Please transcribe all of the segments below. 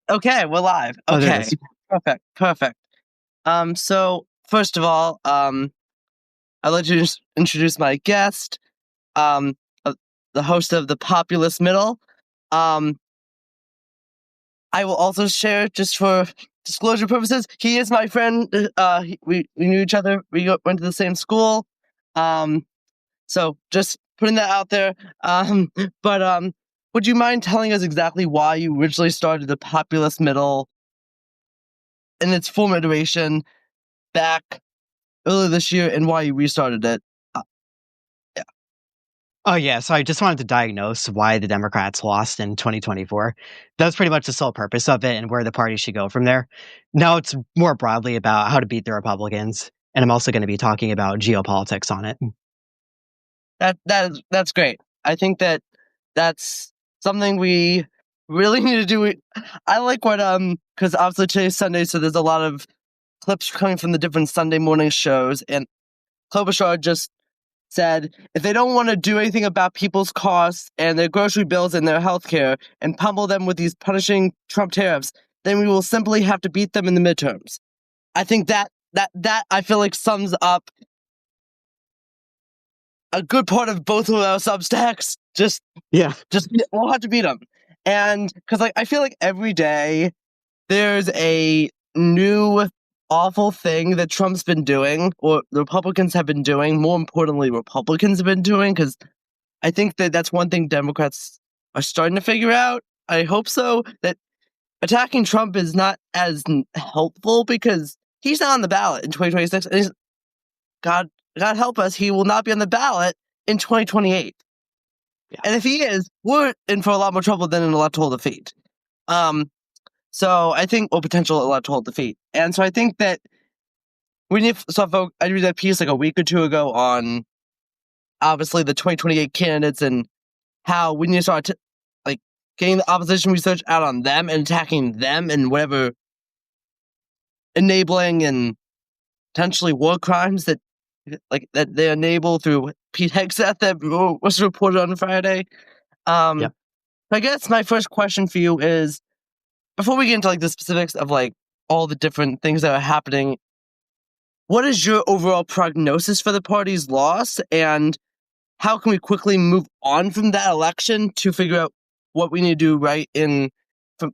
Okay, we're live. Oh, there it Okay, is. perfect. So first of all, I'd like to introduce my guest, um, uh, the host of the Populist Middle. Um, I will also share, just for disclosure purposes, he is my friend. We knew each other. Went to the same school. Um, so just putting that out there. Um, but would you mind telling us exactly why you originally started the Populist Middle in its former iteration back earlier this year, and why you restarted it? Uh, yeah. Oh, yeah. So I just wanted to diagnose why the Democrats lost in 2024. That was pretty much the sole purpose of it and where the party should go from there. Now it's more broadly about how to beat the Republicans. And I'm also going to be talking about geopolitics on it. That's great. I think that's something we really need to do. I like what because obviously today's Sunday, so there's a lot of clips coming from the different Sunday morning shows, and Klobuchar just said if they don't want to do anything about people's costs and their grocery bills and their health care and pummel them with these punishing Trump tariffs, then we will simply have to beat them in the midterms. I think that I feel like sums up a good part of both of our Substacks. Yeah. We'll have to beat them. And because I feel like every day there's a new awful thing that Trump's been doing, or the Republicans have been doing. More importantly, Republicans have been doing, because I think that's one thing Democrats are starting to figure out. I hope so. That attacking Trump is not as helpful, because he's not on the ballot in 2026. And God help us, he will not be on the ballot in 2028. Yeah. And if he is, we're in for a lot more trouble than an electoral defeat. So I think, or potential electoral defeat. And so I think that I read that piece like a week or two ago on obviously the 2028 candidates and how we need to start like getting the opposition research out on them and attacking them and whatever enabling and potentially war crimes that they enable through Pete Hegseth that was reported on Friday. Yep. I guess my first question for you is, before we get into like the specifics of like all the different things that are happening, what is your overall prognosis for the party's loss, and how can we quickly move on from that election to figure out what we need to do right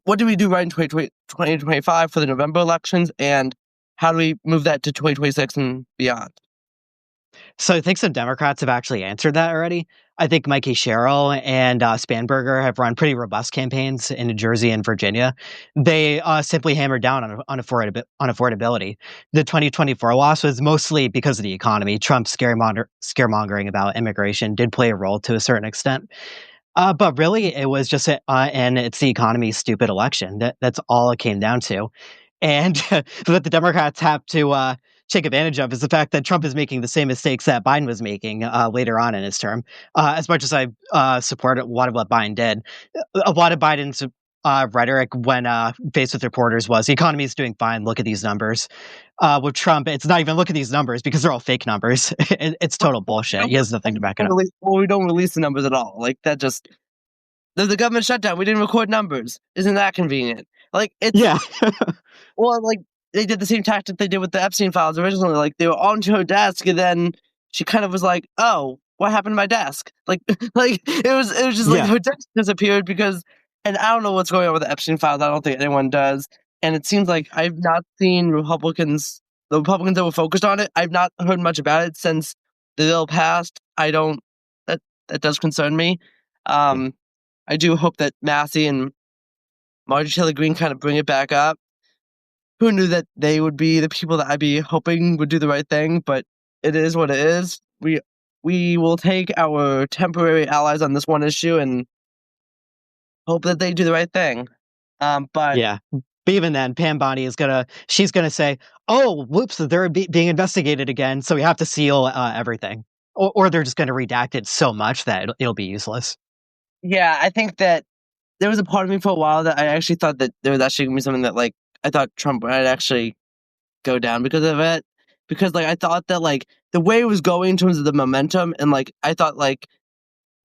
what do we do right in 2025 for the November elections, and how do we move that to 2026 and beyond? So I think some Democrats have actually answered that already. I think Mikey Sherrill and Spanberger have run pretty robust campaigns in New Jersey and Virginia. They simply hammered down on affordability. The 2024 loss was mostly because of the economy. Trump's scaremongering about immigration did play a role to a certain extent. But really, it was just and it's the economy's stupid election. That's all it came down to. And what the Democrats have to take advantage of is the fact that Trump is making the same mistakes that Biden was making later on in his term. As much as I support a lot of what Biden did, a lot of Biden's rhetoric when faced with reporters was the economy is doing fine. Look at these numbers. With Trump, it's not even look at these numbers because they're all fake numbers. It's total bullshit. He has nothing to back it up. We don't release the numbers at all. Like that just there's a government shutdown. We didn't record numbers. Isn't that convenient? Like it's Yeah. Well, like they did the same tactic they did with the Epstein files originally. Like they were onto her desk, and then she kind of was like, "Oh, what happened to my desk?" Like it was just like her desk disappeared because, and I don't know what's going on with the Epstein files. I don't think anyone does. And it seems like I've not seen the Republicans that were focused on it. I've not heard much about it since the bill passed. I don't. That does concern me. I do hope that Massey and Marjorie Taylor Greene kind of bring it back up. Who knew that they would be the people that I'd be hoping would do the right thing? But it is what it is. We will take our temporary allies on this one issue and hope that they do the right thing. But yeah. But even then, Pam Bondi she's gonna say, "Oh, whoops, they're being investigated again, so we have to seal everything," or they're just gonna redact it so much that it'll be useless. Yeah, I think that there was a part of me for a while that I actually thought that there was actually gonna be something that like I thought Trump might actually go down because of it. Because like I thought that like the way it was going in terms of the momentum, and like I thought like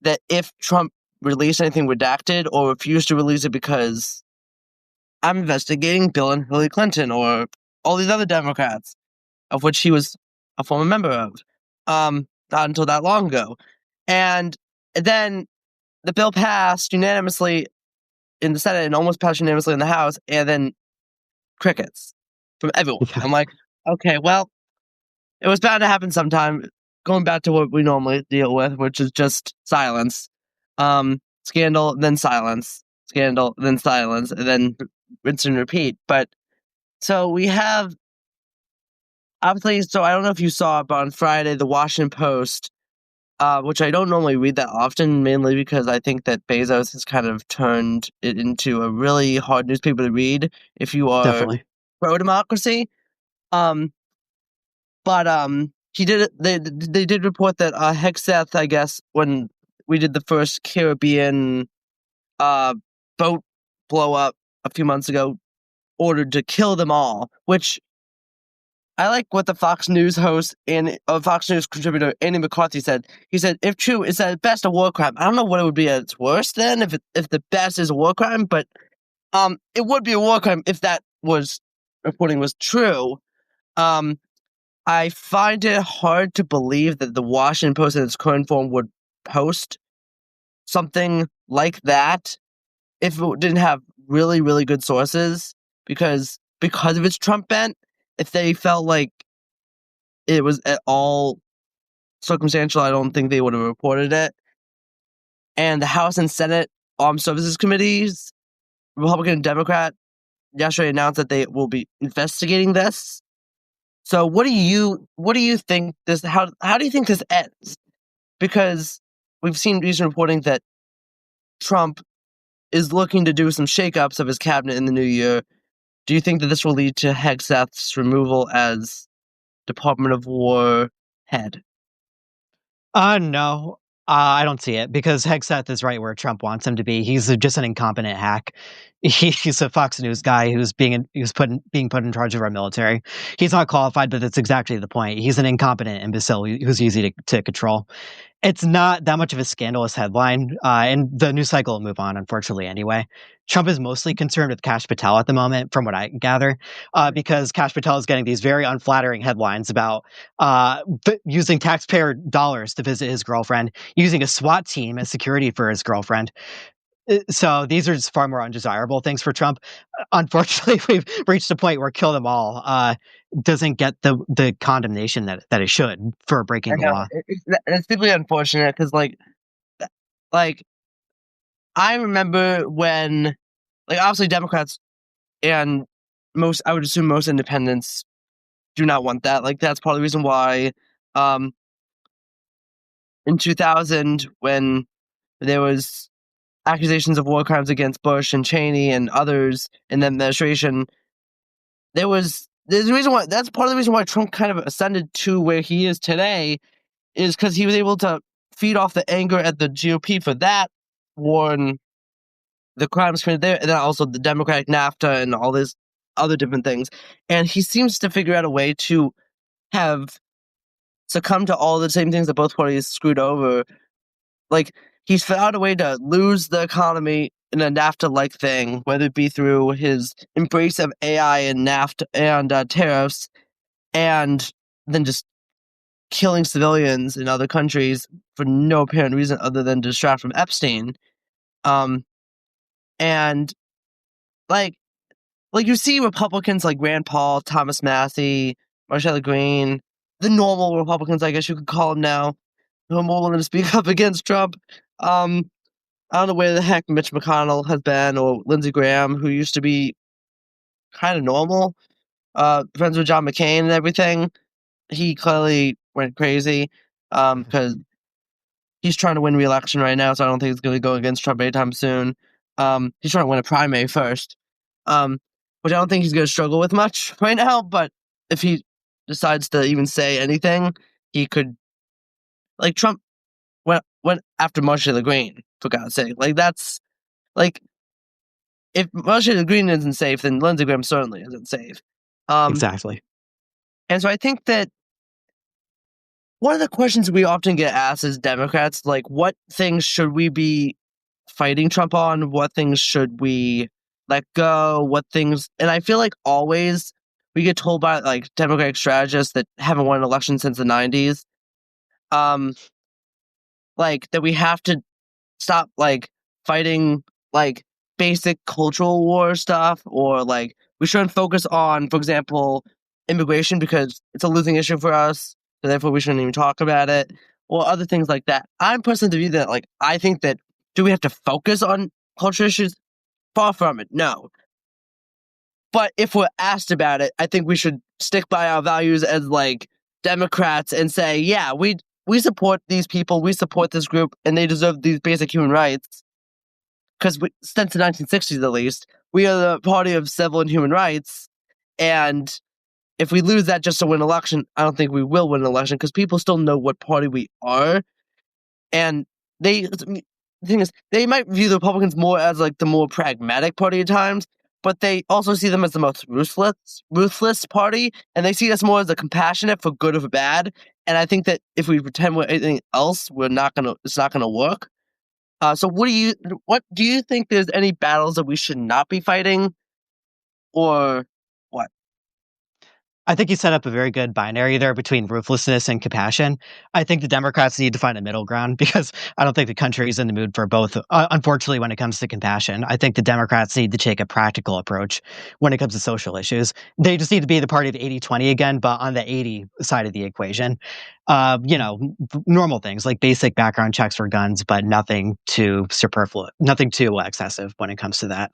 that if Trump release anything redacted or refuse to release it because I'm investigating Bill and Hillary Clinton or all these other Democrats, of which he was a former member of, not until that long ago. And then the bill passed unanimously in the Senate and almost passed unanimously in the House, and then crickets from everyone. Yeah. I'm like, okay, well, it was bound to happen sometime. Going back to what we normally deal with, which is just silence. Scandal, then silence. Scandal, then silence, and then rinse and repeat. But so we have, obviously, so I don't know if you saw, but on Friday, the Washington Post, which I don't normally read that often, mainly because I think that Bezos has kind of turned it into a really hard newspaper to read if you are Definitely. pro-democracy. But he did. They did report that Hegseth, I guess, when we did the first Caribbean boat blow up a few months ago, ordered to kill them all. Which I like what the Fox News host and Fox News contributor Andy McCarthy said. He said, "If true, it's at best a war crime." I don't know what it would be at its worst then, if the best is a war crime, but it would be a war crime if that was reporting was true. I find it hard to believe that the Washington Post in its current form would post something like that if it didn't have really, really good sources, because of its Trump bent. If they felt like it was at all circumstantial, I don't think they would have reported it. And the House and Senate Armed Services Committees, Republican and Democrat, yesterday announced that they will be investigating this. So what do you think this how do you think this ends? Because we've seen recent reporting that Trump is looking to do some shakeups of his cabinet in the new year. Do you think that this will lead to Hegseth's removal as Department of War head? No. I don't see it because Hegseth is right where Trump wants him to be. He's just an incompetent hack. He's a Fox News guy who's being put in charge of our military. He's not qualified, but that's exactly the point. He's an incompetent imbecile who's easy to control. It's not that much of a scandalous headline, and the news cycle will move on, unfortunately, anyway. Trump is mostly concerned with Kash Patel at the moment, from what I can gather, because Kash Patel is getting these very unflattering headlines about using taxpayer dollars to visit his girlfriend, using a SWAT team as security for his girlfriend. So these are just far more undesirable things for Trump. Unfortunately, we've reached a point where kill them all doesn't get the condemnation that it should for breaking I the know law. it's deeply unfortunate because like I remember when obviously Democrats and I would assume most independents do not want that. Like that's part of the reason why um in 2000 when there was accusations of war crimes against Bush and Cheney and others in the administration, there's a reason why that's part of the reason why Trump kind of ascended to where he is today is because he was able to feed off the anger at the GOP for that war and the crimes committed there, and then also the Democratic NAFTA and all these other different things. And he seems to figure out a way to have succumbed to all the same things that both parties screwed over. Like, he's found a way to lose the economy in a NAFTA-like thing, whether it be through his embrace of AI and NAFTA and tariffs, and then just killing civilians in other countries for no apparent reason other than to distract from Epstein. And like you see Republicans like Rand Paul, Thomas Massey, Marcella Green, the normal Republicans, I guess you could call them now, who are more willing to speak up against Trump. I don't know where the heck Mitch McConnell has been, or Lindsey Graham, who used to be kind of normal, friends with John McCain and everything. He clearly went crazy because he's trying to win re-election right now, so I don't think he's going to go against Trump anytime soon. He's trying to win a primary first, which I don't think he's going to struggle with much right now, but if he decides to even say anything, he could, like Trump went after Marjorie Green, for God's sake. Like, that's, like, if Marjorie Green isn't safe, then Lindsey Graham certainly isn't safe. Exactly. And so I think that one of the questions we often get asked as Democrats, like, what things should we be fighting Trump on? What things should we let go? What things? And I feel like always we get told by like Democratic strategists that haven't won an election since the '90s, like that we have to stop like fighting like basic cultural war stuff, or like we shouldn't focus on, for example, immigration because it's a losing issue for us, so therefore we shouldn't even talk about it, or other things like that. I'm personally the view that like I think that do we have to focus on culture issues? Far from it, no. But if we're asked about it, I think we should stick by our values as like Democrats and say, yeah, we support these people, we support this group, and they deserve these basic human rights. Because since the 1960s, at least, we are the party of civil and human rights. And if we lose that just to win an election, I don't think we will win an election because people still know what party we are. And the thing is, they might view the Republicans more as like the more pragmatic party at times, but they also see them as the most ruthless party, and they see us more as a compassionate for good or for bad. And I think that if we pretend we're anything else, it's not gonna work. So what do you think there's any battles that we should not be fighting, or what? I think you set up a very good binary there between ruthlessness and compassion. I think the Democrats need to find a middle ground because I don't think the country is in the mood for both. Unfortunately, when it comes to compassion, I think the Democrats need to take a practical approach when it comes to social issues. They just need to be the party of 80-20 again, but on the 80 side of the equation. Normal things like basic background checks for guns, but nothing too superfluous, nothing too excessive when it comes to that.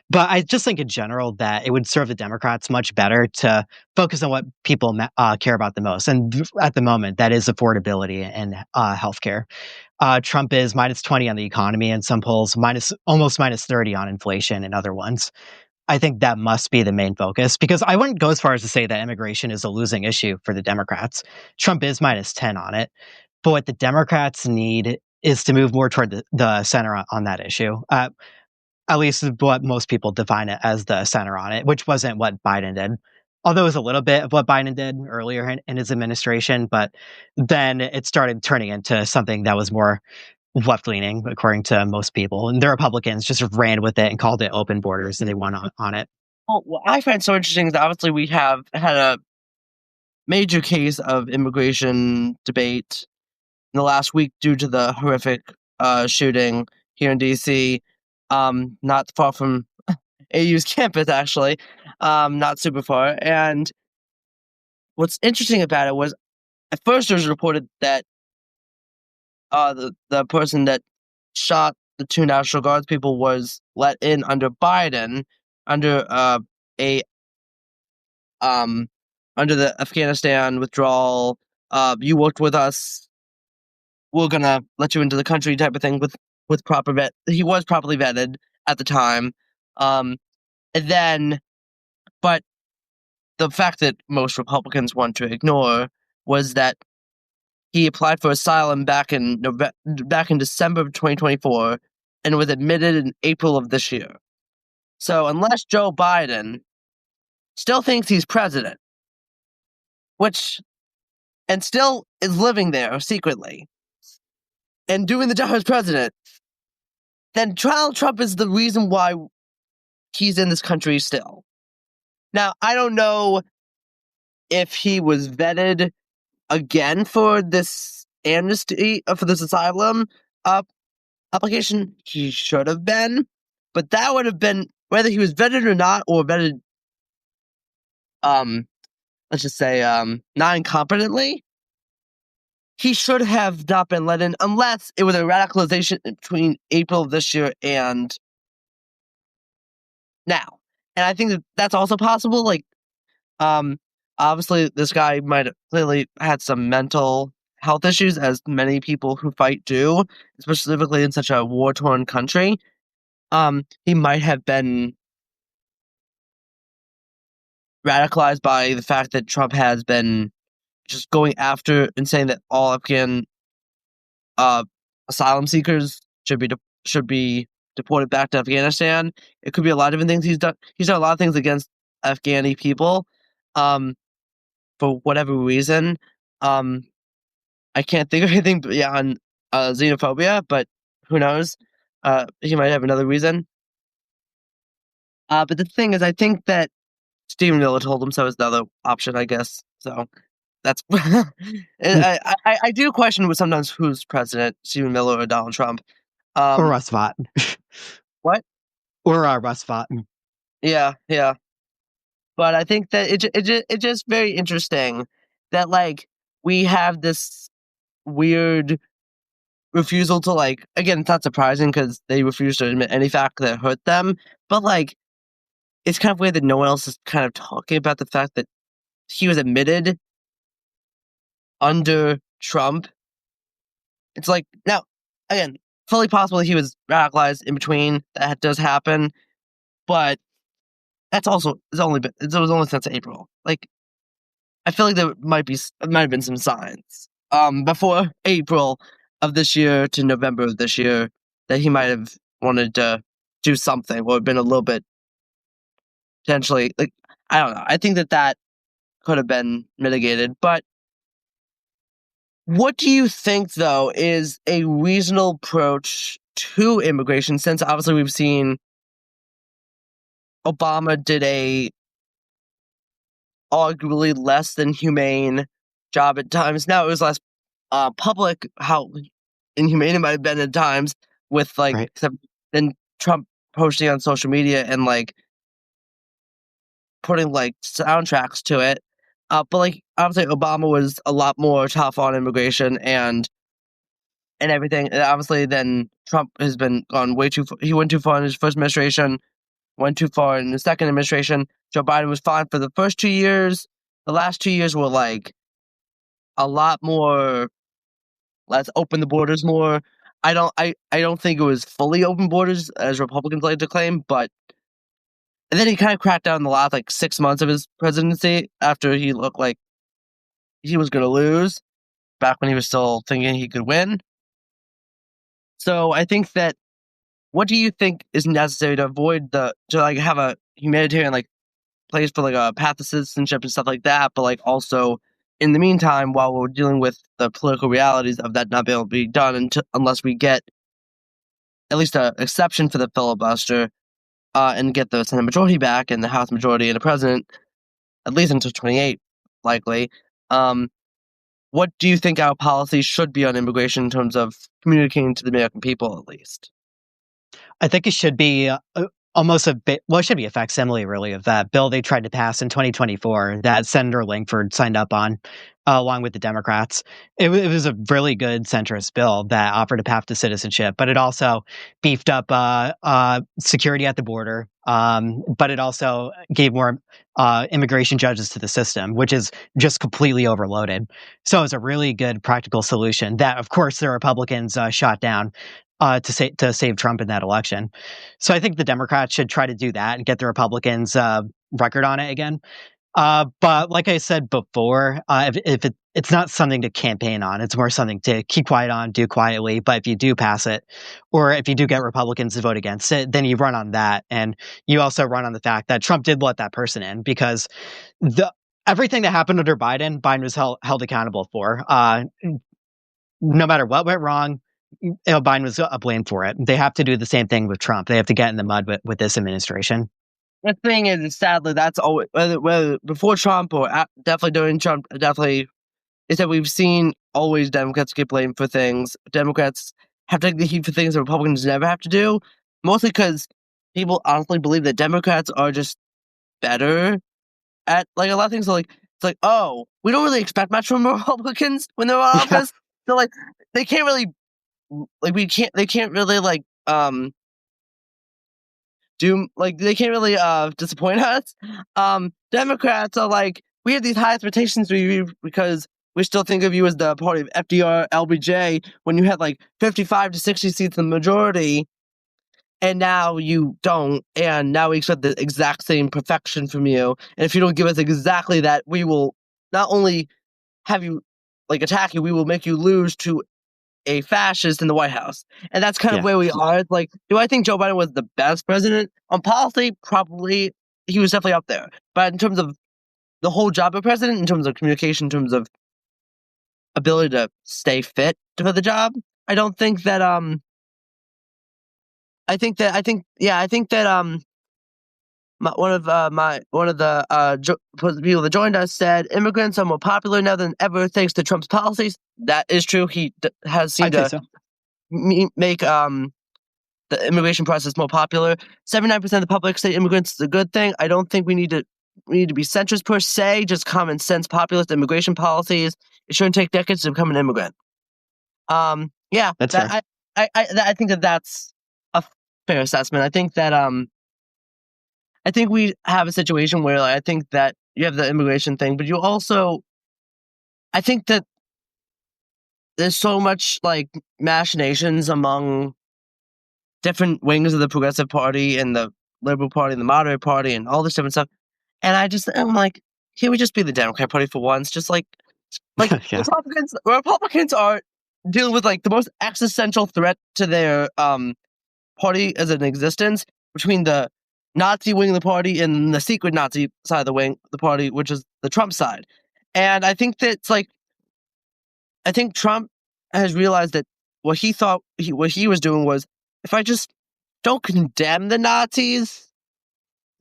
But I just think in general that it would serve the Democrats much better to focus on what people care about the most. And at the moment, that is affordability and healthcare. Trump is minus 20 on the economy in some polls, almost minus 30 on inflation in other ones. I think that must be the main focus because I wouldn't go as far as to say that immigration is a losing issue for the Democrats. Trump is minus 10 on it. But what the Democrats need is to move more toward the center on that issue. At least what most people define it as the center on it, which wasn't what Biden did. Although it was a little bit of what Biden did earlier in his administration, but then it started turning into something that was more left-leaning, according to most people. And the Republicans just ran with it and called it open borders, and they won on it. Well, what I find so interesting is obviously we have had a major case of immigration debate in the last week due to the horrific shooting here in DC, not far from AU's campus, actually, not super far. And what's interesting about it was at first it was reported that the person that shot the two National Guards people was let in under Biden, under a under the Afghanistan withdrawal. You worked with us, we're gonna let you into the country type of thing with proper vet. He was properly vetted at the time, and then, but the fact that most Republicans want to ignore was that he applied for asylum back in December of 2024 and was admitted in April of this year. So unless Joe Biden still thinks he's president, which and still is living there secretly and doing the job as president, then Donald Trump is the reason why he's in this country still. Now, I don't know if he was vetted again for this amnesty, for this asylum application. He should have been, but that would have been, whether he was vetted or not, or vetted, let's just say, non-competently, he should have not been let in unless it was a radicalization between April of this year and now. And I think that that's also possible. Like, obviously, this guy might have clearly had some mental health issues, as many people who fight do, specifically in such a war-torn country. He might have been radicalized by the fact that Trump has been just going after and saying that all Afghan asylum seekers should be deported back to Afghanistan. It could be a lot of different things he's done. He's done a lot of things against Afghani people, for whatever reason. I can't think of anything beyond xenophobia, but who knows? He might have another reason. But the thing is, I think that Stephen Miller told him so is the other option, I guess. So that's I do question sometimes who's president, Stephen Miller or Donald Trump. Or Um, Russ Vought. what? Or Russ Vought. Yeah, yeah. But I think that it's just very interesting that like we have this weird refusal to like again. It's not surprising because they refuse to admit any fact that hurt them. But like it's kind of weird that no one else is kind of talking about the fact that he was admitted under Trump. It's like now again, fully possible that he was radicalized in between. That does happen, but that's also it was only since April. Like I feel like there might have been some signs before April of this year to November of this year that he might have wanted to do something or been a little bit potentially like I don't know. I think that could have been mitigated, but what do you think though is a reasonable approach to immigration? Since obviously we've seen Obama did a arguably less than humane job at times. Now it was less public how inhumane it might have been at times with like Right. except then Trump posting on social media and like putting like soundtracks to it. But like obviously Obama was a lot more tough on immigration and everything. And obviously then Trump has been gone way too far. He went too far in his first administration, went too far in the second administration. Joe Biden was fine for the first 2 years. The last 2 years were like a lot more. Let's open the borders more. I don't think it was fully open borders as Republicans like to claim, but and then he kind of cracked down the last like 6 months of his presidency after he looked like he was going to lose back when he was still thinking he could win. So I think that what do you think is necessary to avoid to like have a humanitarian like place for like a path to citizenship and stuff like that, but like also in the meantime, while we're dealing with the political realities of that not being able to be done unless we get at least an exception for the filibuster and get the Senate majority back and the House majority and the president at least until 28, likely. Um, what do you think our policy should be on immigration in terms of communicating to the American people, at least? I think it should be almost a bit, well, it should be a facsimile, really, of that bill they tried to pass in 2024 that Senator Langford signed up on, along with the Democrats. It was a really good centrist bill that offered a path to citizenship, but it also beefed up security at the border. But it also gave more immigration judges to the system, which is just completely overloaded. So it was a really good practical solution that, of course, the Republicans shot down to save Trump in that election. So I think the Democrats should try to do that and get the Republicans' record on it again. But like I said before, if it's not something to campaign on, it's more something to keep quiet on, do quietly. But if you do pass it, or if you do get Republicans to vote against it, then you run on that, and you also run on the fact that Trump did let that person in because the everything that happened under Biden was held accountable for. No matter what went wrong, Biden was blamed for it. They have to do the same thing with Trump. They have to get in the mud with this administration. The thing is, sadly, that's always whether before Trump or definitely during Trump, definitely is that we've seen always Democrats get blamed for things. Democrats have to take the heat for things that Republicans never have to do, mostly because people honestly believe that Democrats are just better at like a lot of things. Are like it's like, oh, we don't really expect much from Republicans when they're in Yeah, office. So like they can't really like they can't really like do like they can't really disappoint us. Democrats are like we have these high expectations for you because we still think of you as the party of FDR, LBJ when you had like 55 to 60 seats in the majority, and now you don't, and now we expect the exact same perfection from you. And if you don't give us exactly that, we will not only have you like attack you, we will make you lose to a fascist in the White House. And that's kind of yeah. where we are. It's like, do I think Joe Biden was the best president? On policy, probably he was definitely up there. But in terms of the whole job of president, in terms of communication, in terms of ability to stay fit for the job, I don't think that I think that one of the people that joined us said immigrants are more popular now than ever thanks to Trump's policies. That is true. He has seemed I'd say to so. make the immigration process more popular. 79% of the public say immigrants is a good thing. I don't think we need to be centrist per se. Just common sense populist immigration policies. It shouldn't take decades to become an immigrant. Yeah, That's fair. I think that's a fair assessment. I think that I think we have a situation where I think that you have the immigration thing, but you also, I think that there's so much like machinations among different wings of the Progressive Party and the Liberal Party and the Moderate Party and all this different stuff. And I'm like, can we just be the Democrat Party for once? Just like Yeah. Republicans are dealing with like the most existential threat to their party as an existence between the Nazi wing of the party and the secret Nazi side of the party, which is the Trump side. And I think that it's like, I think Trump has realized that what he was doing was, if I just don't condemn the Nazis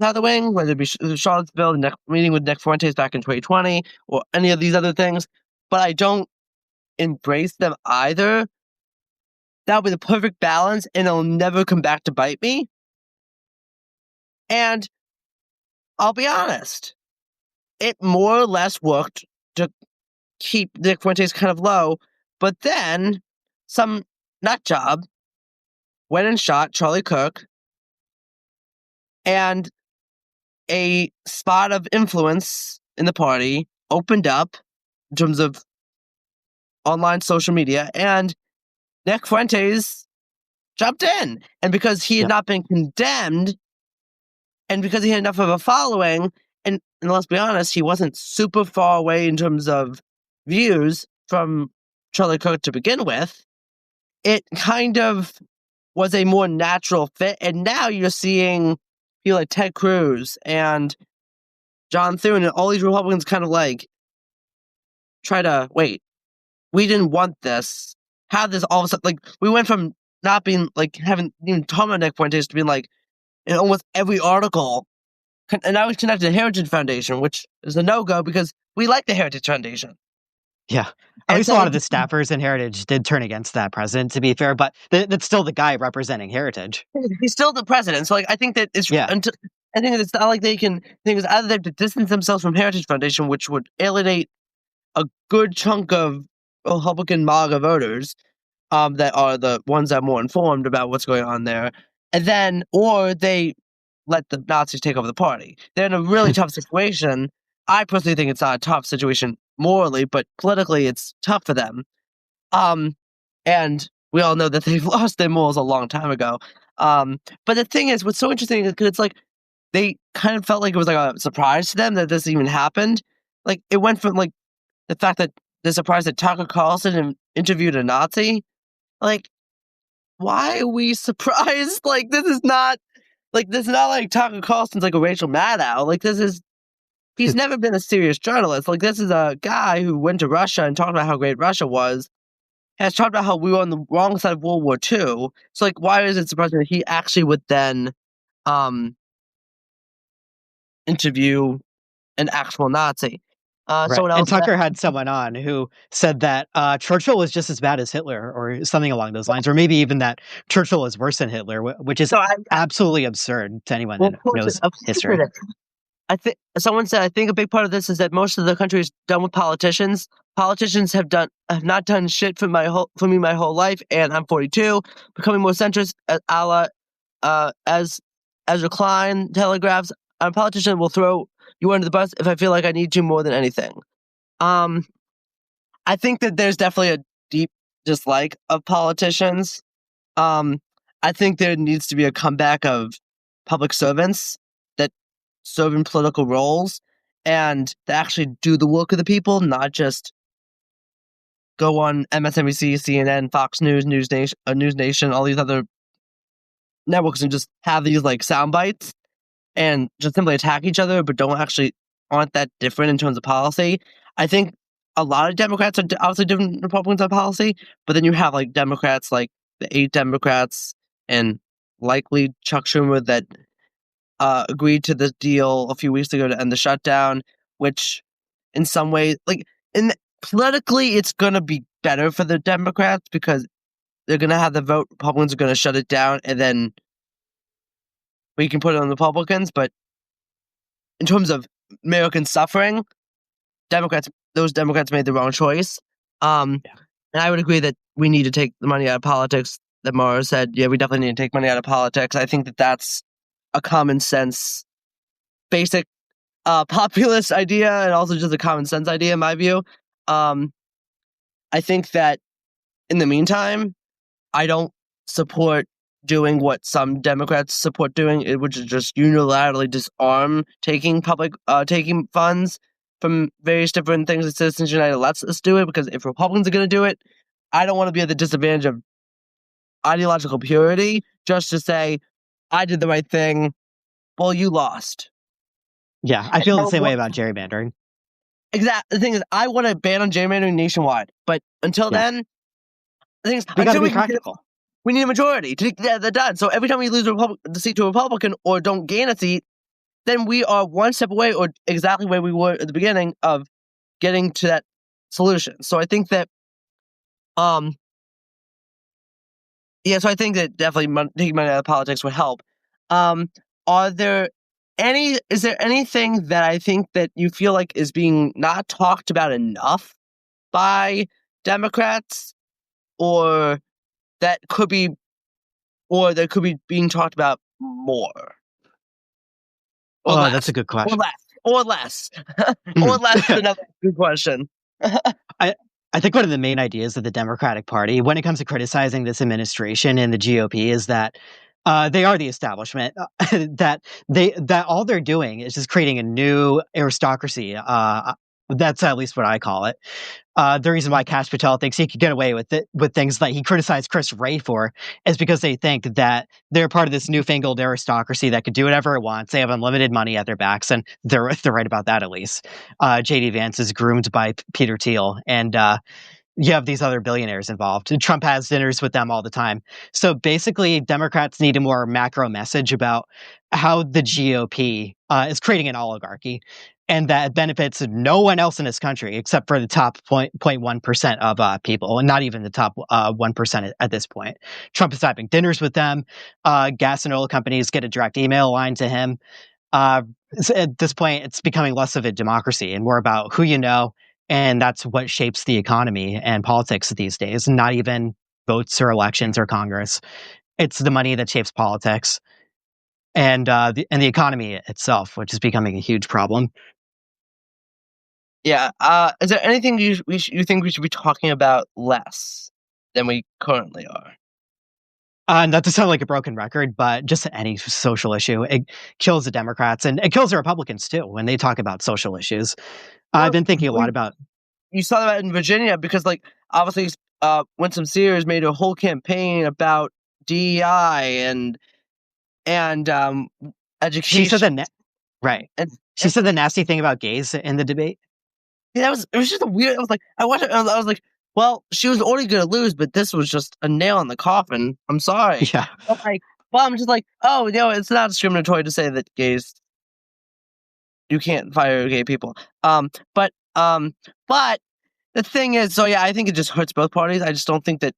side of the wing, whether it be Charlottesville, the meeting with Nick Fuentes back in 2020, or any of these other things, but I don't embrace them either, that'll be the perfect balance, and it'll never come back to bite me. And I'll be honest, it more or less worked to keep Nick Fuentes kind of low, but then some nut job went and shot Charlie Kirk, and a spot of influence in the party opened up in terms of online social media, and Nick Fuentes jumped in. And because he had not been condemned, and because he had enough of a following, and let's be honest, he wasn't super far away in terms of views from Charlie Kirk to begin with, it kind of was a more natural fit. And now you're seeing people like Ted Cruz and John Thune and all these Republicans kind of like try to, wait, we didn't want this. How this all of a sudden, like, we went from not being like, having even talked about Nick Fuentes to being like in almost every article. And now he's connected to the Heritage Foundation, which is a no-go because we like the Heritage Foundation. Yeah. At least a lot of the staffers in Heritage did turn against that president, to be fair, but that's still the guy representing Heritage. He's still the president. So, like, I think that it's, I think it's not like they can, things either they have to distance themselves from Heritage Foundation, which would alienate a good chunk of Republican MAGA voters that are the ones that are more informed about what's going on there. And then, or they let the Nazis take over the party. They're in a really tough situation. I personally think it's not a tough situation morally, but politically it's tough for them. And we all know that they've lost their morals a long time ago. But the thing is, what's so interesting is it's like they kind of felt like it was like a surprise to them that this even happened. Like, it went from like the fact that they're surprised that Tucker Carlson interviewed a Nazi. Like, why are we surprised? Like, this is not like Tucker Carlson's like a Rachel Maddow. Like, he's never been a serious journalist. Like, this is a guy who went to Russia and talked about how great Russia was, has talked about how we were on the wrong side of World War II. So, like, why is it surprising that he actually would then interview an actual Nazi? Right. And Tucker had someone on who said that Churchill was just as bad as Hitler, or something along those lines, or maybe even that Churchill was worse than Hitler, which is absolutely absurd to anyone that knows history. I think someone said, I think a big part of this is that most of the country is done with politicians. Politicians have not done shit for me my whole life, and I'm 42, becoming more centrist, as Ezra Klein telegraphs. A politician will throw you under the bus if I feel like I need to more than anything. I think that there's definitely a deep dislike of politicians. I think there needs to be a comeback of public servants that serve in political roles and to actually do the work of the people, not just go on MSNBC, CNN, Fox News, News Nation, all these other networks and just have these like sound bites and just simply attack each other, but aren't that different in terms of policy. I think a lot of Democrats are obviously different Republicans on policy, but then you have like Democrats, like the 8 Democrats and likely Chuck Schumer that agreed to the deal a few weeks ago to end the shutdown, which in some ways, politically, it's going to be better for the Democrats because they're going to have the vote. Republicans are going to shut it down, and then we can put it on the Republicans. But in terms of American suffering, those Democrats made the wrong choice. And I would agree that we need to take the money out of politics. That Mara said, yeah, we definitely need to take money out of politics. I think that that's a common sense, basic populist idea, and also just a common sense idea in my view. I think that in the meantime, I don't support doing what some Democrats support doing, which is just unilaterally disarm taking funds from various different things that Citizens United lets us do it, because if Republicans are going to do it, I don't want to be at the disadvantage of ideological purity just to say, I did the right thing, well, you lost. Yeah, I feel the same way about gerrymandering. Exactly. The thing is, I want to ban on gerrymandering nationwide, but until then, the thing is, we got to be practical. We need a majority to get that done. So every time we lose the seat to a Republican or don't gain a seat, then we are one step away, or exactly where we were at the beginning, of getting to that solution. So I think that, so I think that definitely taking money out of politics would help. Is there anything that I think that you feel like is being not talked about enough by Democrats, or that could be being talked about more? Oh, that's a good question. Or less. Or less is another good question. I think one of the main ideas of the Democratic Party when it comes to criticizing this administration and the GOP is that they are the establishment. that all they're doing is just creating a new aristocracy. That's at least what I call it. The reason why Kash Patel thinks he could get away with it, with things like he criticized Chris Wray for, is because they think that they're part of this newfangled aristocracy that could do whatever it wants. They have unlimited money at their backs, and they're right about that, at least. J.D. Vance is groomed by Peter Thiel, and you have these other billionaires involved. Trump has dinners with them all the time. So basically, Democrats need a more macro message about how the GOP is creating an oligarchy, and that benefits no one else in this country except for the top 0.1% of people, and not even the top 1% at this point. Trump is having dinners with them. Gas and oil companies get a direct email line to him. So at this point, it's becoming less of a democracy and more about who you know, and that's what shapes the economy and politics these days, not even votes or elections or Congress. It's the money that shapes politics and the economy itself, which is becoming a huge problem. Yeah. Is there anything you think we should be talking about less than we currently are? Not to sound like a broken record, but just any social issue, it kills the Democrats, and it kills the Republicans too when they talk about social issues. I've been thinking a lot about. You saw that in Virginia because, obviously, Winsome Sears made a whole campaign about DEI and education. She said that, right? She said the nasty thing about gays in the debate. Yeah, it was just a weird. I watched it. I was like, well, she was already going to lose, but this was just a nail in the coffin. I'm sorry. Yeah. I'm just like, oh, it's not discriminatory to say that gays. You can't fire gay people. But the thing is, I think it just hurts both parties. I just don't think that,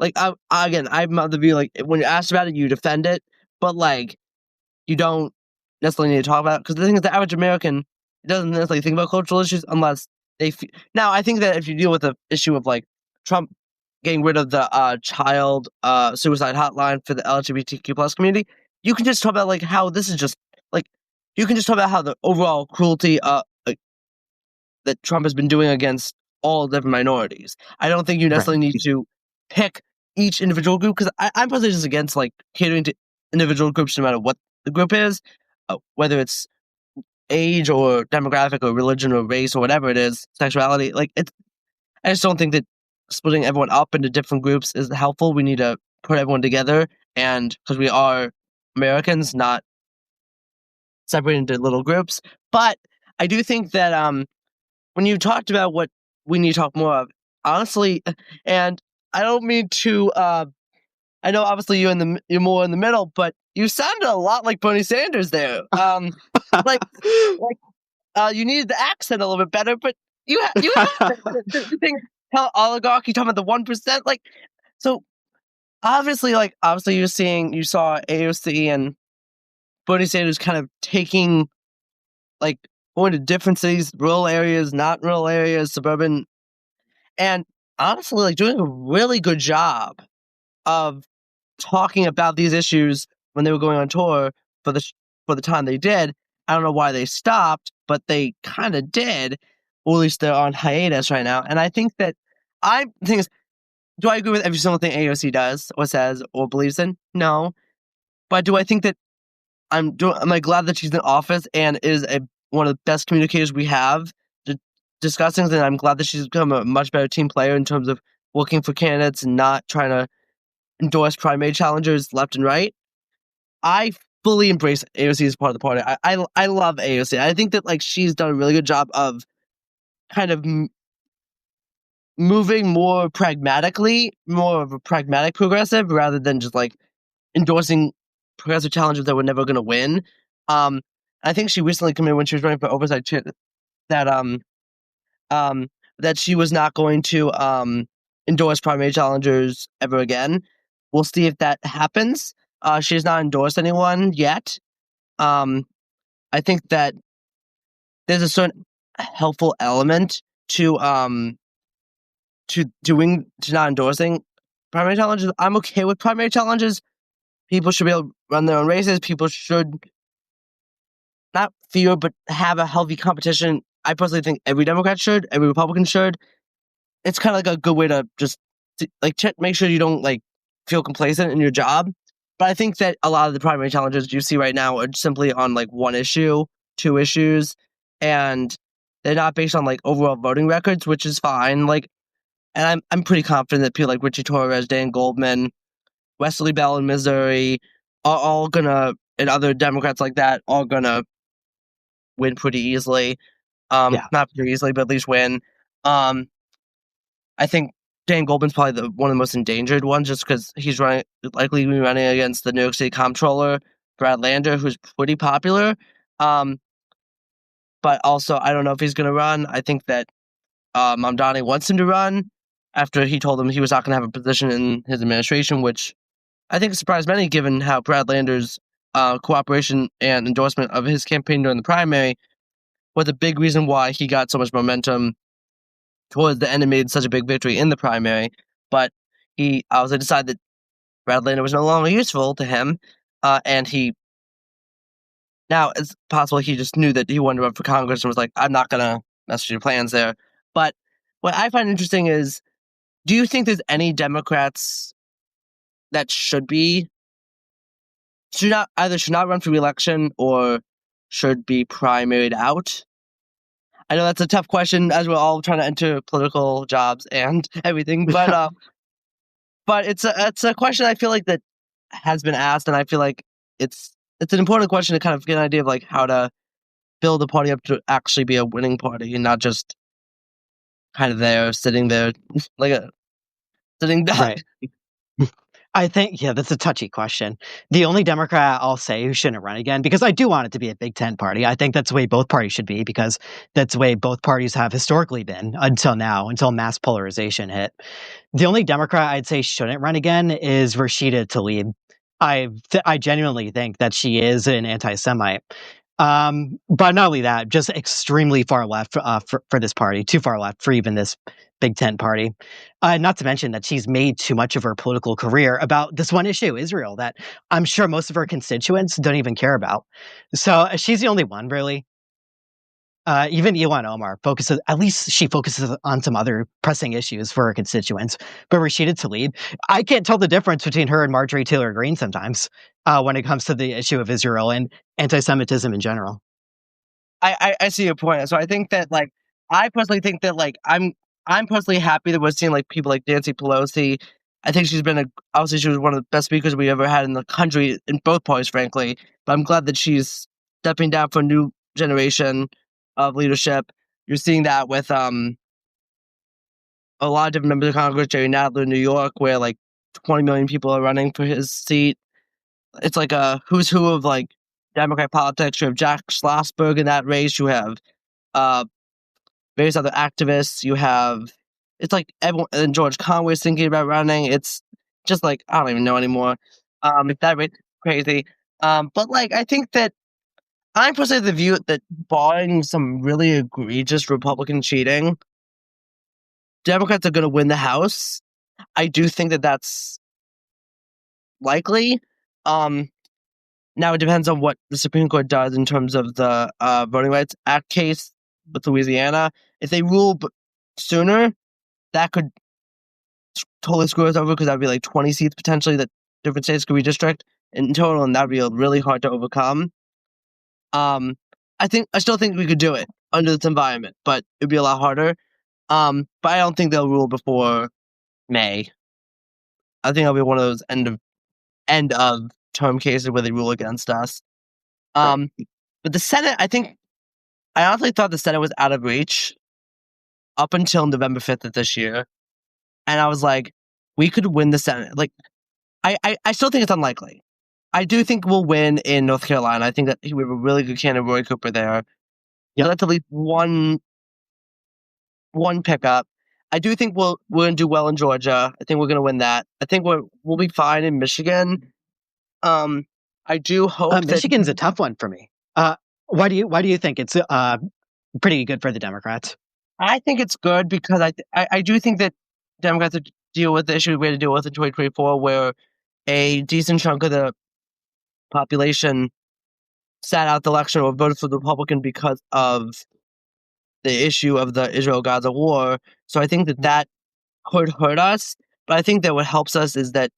I'm of the view, when you're asked about it, you defend it, but you don't necessarily need to talk about it, because the thing is, the average American doesn't necessarily think about cultural issues unless they. Now, I think that if you deal with the issue of Trump getting rid of the child suicide hotline for the LGBTQ plus community, you can just talk about how this is just you can just talk about how the overall cruelty that Trump has been doing against all different minorities. I don't think you necessarily need to pick each individual group, because I'm personally just against catering to individual groups no matter what the group is, whether it's age or demographic or religion or race or whatever it is, sexuality. I just don't think that splitting everyone up into different groups is helpful. We need to put everyone together, and because we are Americans, not separated into little groups. But I do think that when you talked about what we need to talk more of, honestly, and I don't mean to I know obviously you're more in the middle, but you sounded a lot like Bernie Sanders there. Like you needed the accent a little bit better, but you have the thing. Oligarchy talking about the 1%, like so. Obviously, you saw AOC and Bernie Sanders kind of taking, like, going to different cities, rural areas, not rural areas, suburban, and honestly, like, doing a really good job of talking about these issues when they were going on tour for the time they did. I don't know why they stopped, but they kind of did, or at least they're on hiatus right now. And I think that the thing is, do I agree with every single thing AOC does or says or believes in? No. But do I think that am I glad that she's in office and is one of the best communicators we have to discuss things, and I'm glad that she's become a much better team player in terms of looking for candidates and not trying to endorse primary challengers left and right. I fully embrace AOC as part of the party. I love AOC. I think that, like, she's done a really good job of kind of moving more pragmatically, more of a pragmatic progressive rather than just like endorsing progressive challengers that were never going to win. I think she recently committed when she was running for oversight that that she was not going to endorse primary challengers ever again. We'll see if that happens. She has not endorsed anyone yet. I think that there's a certain helpful element to not endorsing primary challenges. I'm okay with primary challenges. People should be able to run their own races. People should not fear, but have a healthy competition. I personally think every Democrat should, every Republican should. It's kind of like a good way to just make sure you don't like feel complacent in your job. But I think that a lot of the primary challenges you see right now are simply on like one issue, two issues, and they're not based on like overall voting records, which is fine. Like, and I'm pretty confident that people like Richie Torres, Dan Goldman, Wesley Bell in Missouri are all gonna, and other Democrats like that are gonna win pretty easily. Yeah. Not pretty easily, but at least win. I think Dan Goldman's probably one of the most endangered ones, just because he's likely running against the New York City comptroller, Brad Lander, who's pretty popular. But also, I don't know if he's going to run. I think that Mamdani wants him to run after he told him he was not going to have a position in his administration, which I think surprised many, given how Brad Lander's cooperation and endorsement of his campaign during the primary was a big reason why he got so much momentum towards the end and made such a big victory in the primary. But he obviously decided that Brad Lander was no longer useful to him, and now it's possible he just knew that he wanted to run for Congress and was like, I'm not going to mess with your plans there. But what I find interesting is, do you think there's any Democrats that should not run for re-election or should be primaried out? I know that's a tough question as we're all trying to enter political jobs and everything, but it's a question I feel like that has been asked, and I feel like it's an important question to kind of get an idea of like how to build a party up to actually be a winning party and not just kind of sitting there like a sitting duck. Right. I think, yeah, that's a touchy question. The only Democrat I'll say who shouldn't run again, because I do want it to be a Big Tent party. I think that's the way both parties should be, because that's the way both parties have historically been until now, until mass polarization hit. The only Democrat I'd say shouldn't run again is Rashida Tlaib. I genuinely think that she is an anti-Semite. But not only that, just extremely far left for this party, too far left for even this Big Tent party. Not to mention that she's made too much of her political career about this one issue, Israel, that I'm sure most of her constituents don't even care about. So she's the only one, really. Even Ilhan Omar focuses on some other pressing issues for her constituents. But Rashida Tlaib, I can't tell the difference between her and Marjorie Taylor Greene sometimes when it comes to the issue of Israel and anti-Semitism in general. I see your point. So I think that like I personally think that like I'm personally happy that we're seeing like people like Nancy Pelosi. I think obviously she was one of the best speakers we ever had in the country in both parties, frankly. But I'm glad that she's stepping down for a new generation of leadership. You're seeing that with a lot of different members of Congress, Jerry Nadler in New York, where like 20 million people are running for his seat. It's like a who's who of like Democrat politics. You have Jack Schlossberg in that race. You have uh, various other activists. You have it's like everyone and George Conway's thinking about running. It's just like I don't even know anymore. That race is crazy. But like I think that I'm personally of the view that barring some really egregious Republican cheating, Democrats are going to win the House. I do think that that's likely. Now it depends on what the Supreme Court does in terms of the Voting Rights Act case with Louisiana. If they rule sooner, that could totally screw us over because that'd be like 20 seats potentially that different states could redistrict in total, and that'd be really hard to overcome. I still think we could do it under this environment, but it'd be a lot harder. But I don't think they'll rule before May. I think it'll be one of those end of term cases where they rule against us. But the Senate, I honestly thought the Senate was out of reach up until November 5th of this year. And I was like, we could win the Senate. Like, I still think it's unlikely. I do think we'll win in North Carolina. I think that we have a really good candidate, Roy Cooper, there. Yeah, that's at least one pickup. I do think we're going to do well in Georgia. I think we're going to win that. I think we'll be fine in Michigan. I do hope Michigan's a tough one for me. Why do you think it's pretty good for the Democrats? I think it's good because I do think that Democrats deal with the issue we had to deal with in 2024, where a decent chunk of the population sat out the election or voted for the Republican because of the issue of the Israel-Gaza war. So I think that could hurt us. But I think that what helps us is that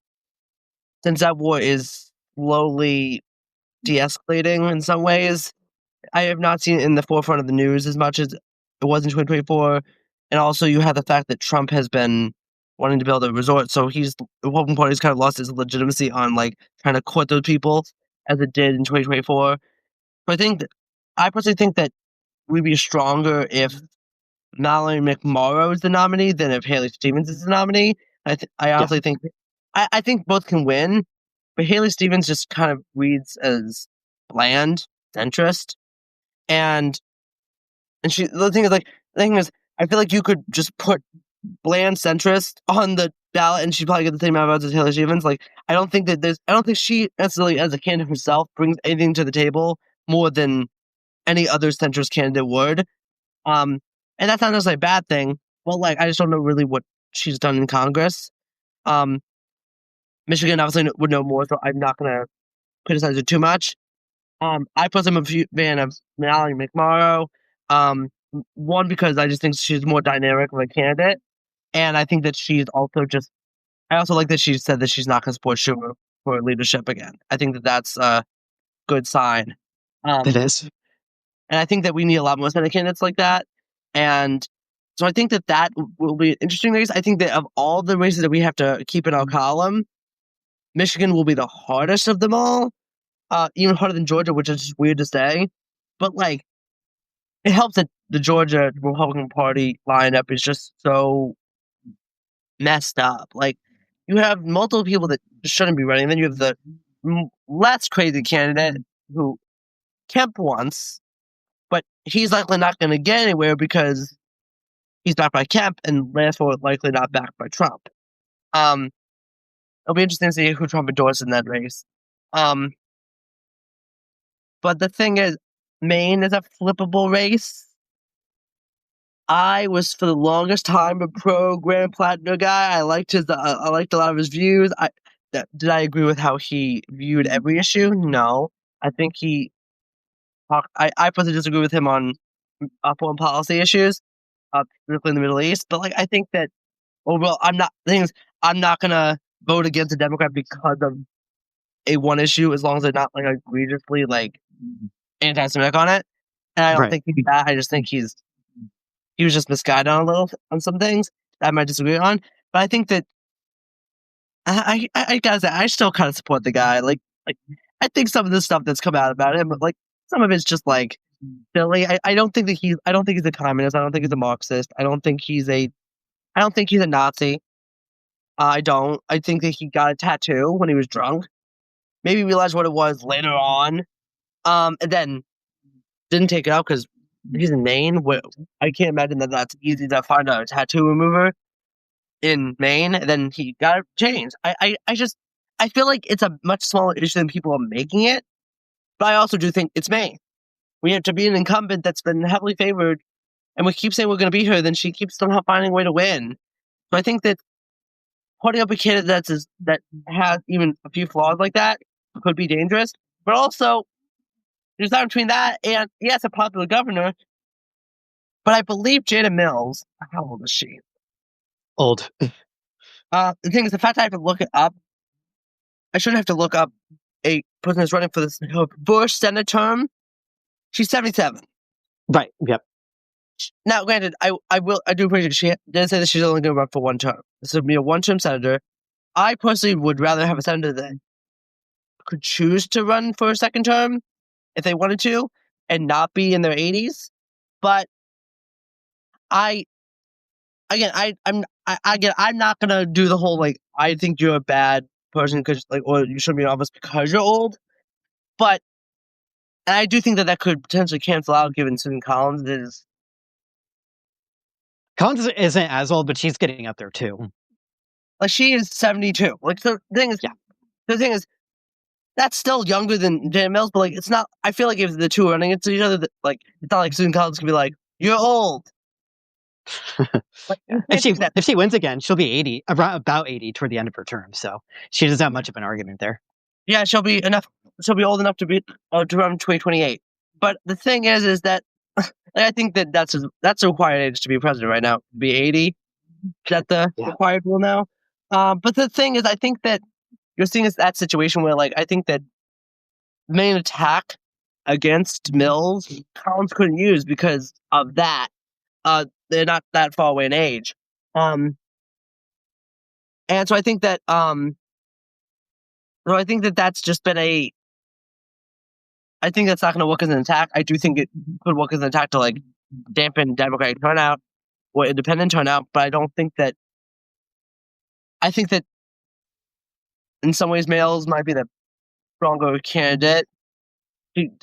since that war is slowly de-escalating in some ways, I have not seen it in the forefront of the news as much as it was in 2024. And also you have the fact that Trump has been wanting to build a resort. So the Republican Party's kind of lost its legitimacy on like trying to court those people as it did in 2024. But I personally think that we'd be stronger if Mallory McMorrow is the nominee than if Haley Stevens is the nominee. I honestly think I think both can win, but Haley Stevens just kind of reads as bland, centrist, and the thing is, I feel like you could just put bland centrist on the ballot and she'd probably get the same amount of votes as Haley Stevens. Like, I don't think she necessarily, as a candidate herself, brings anything to the table more than any other centrist candidate would. And that's not necessarily a bad thing. But like, I just don't know really what she's done in Congress. Michigan obviously would know more, so I'm not gonna criticize her too much. I personally am a fan of Mallory McMorrow. One, because I just think she's more dynamic of a candidate, and I think that she's also I also like that she said that she's not going to support Schumer for leadership again. I think that that's a good sign. It is. And I think that we need a lot more Senate candidates like that. And so I think that will be an interesting race. I think that of all the races that we have to keep in our column, Michigan will be the hardest of them all. Even harder than Georgia, which is just weird to say. But like, it helps that the Georgia Republican Party lineup is just so messed up. Like, you have multiple people that shouldn't be running. Then you have the less crazy candidate who Kemp wants, but he's likely not going to get anywhere because he's backed by Kemp and Lansford likely not backed by Trump. It'll be interesting to see who Trump endorses in that race. But the thing is, Maine is a flippable race. I was for the longest time a pro Graham Plattner guy. I liked a lot of his views. Did I agree with how he viewed every issue? No. I think I personally disagree with him on foreign policy issues, particularly in the Middle East. But like, I think that overall, I'm not gonna vote against a Democrat because of a one issue, as long as they're not like egregiously like anti-Semitic on it. And I don't think he's that. I just think he was just misguided on some things that I might disagree on. But I think that I gotta say, I still kind of support the guy. Like I think some of the stuff that's come out about him, but like some of it's just like silly. I don't think he's a communist. I don't think he's a Marxist. I don't think he's a Nazi. I don't. I think that he got a tattoo when he was drunk. Maybe realized what it was later on. And then didn't take it out because he's in Maine. I can't imagine that that's easy to find a tattoo remover in Maine. And then he got it changed. I feel like it's a much smaller issue than people are making it. But I also do think it's Maine. We have to be an incumbent that's been heavily favored, and we keep saying we're going to be her. Then she keeps somehow finding a way to win. So I think that putting up a candidate that has even a few flaws like that could be dangerous. But also, there's not between that and, yes, a popular governor. But I believe Jada Mills, how old is she? Old. The thing is, the fact I have to look it up, I shouldn't have to look up a person who's running for this Bush Senate term. She's 77. Right. Yep. Now, granted, I do appreciate she did say that she's only going to run for one term. This would be a one-term senator. I personally would rather have a senator that could choose to run for a second term if they wanted to and not be in their 80s. But I'm not gonna do the whole like I think you're a bad person because or you shouldn't be in office because you're old. But and I do think that could potentially cancel out given Susan Collins is. Collins isn't as old, but she's getting up there too. Like she is 72. Like the thing is, that's still younger than Janet Mills, but like it's not. I feel like if the two are running into each other, like it's not like Susan Collins can be like, "You're old." Like, if she wins again, she'll be 80, about 80 toward the end of her term. So she doesn't have much of an argument there. Yeah, she'll be old enough to be to run 2028. But the thing is that I think that that's a required age to be president right now. Be 80. Is that the required rule now? But the thing is, I think that you're seeing that situation where, like, I think that the main attack against Mills, Collins couldn't use because of that. They're not that far away in age. And so I think that that's just been I think that's not going to work as an attack. I do think it could work as an attack to like dampen Democratic turnout or independent turnout, but I don't think that. I think that in some ways, Mills might be the stronger candidate.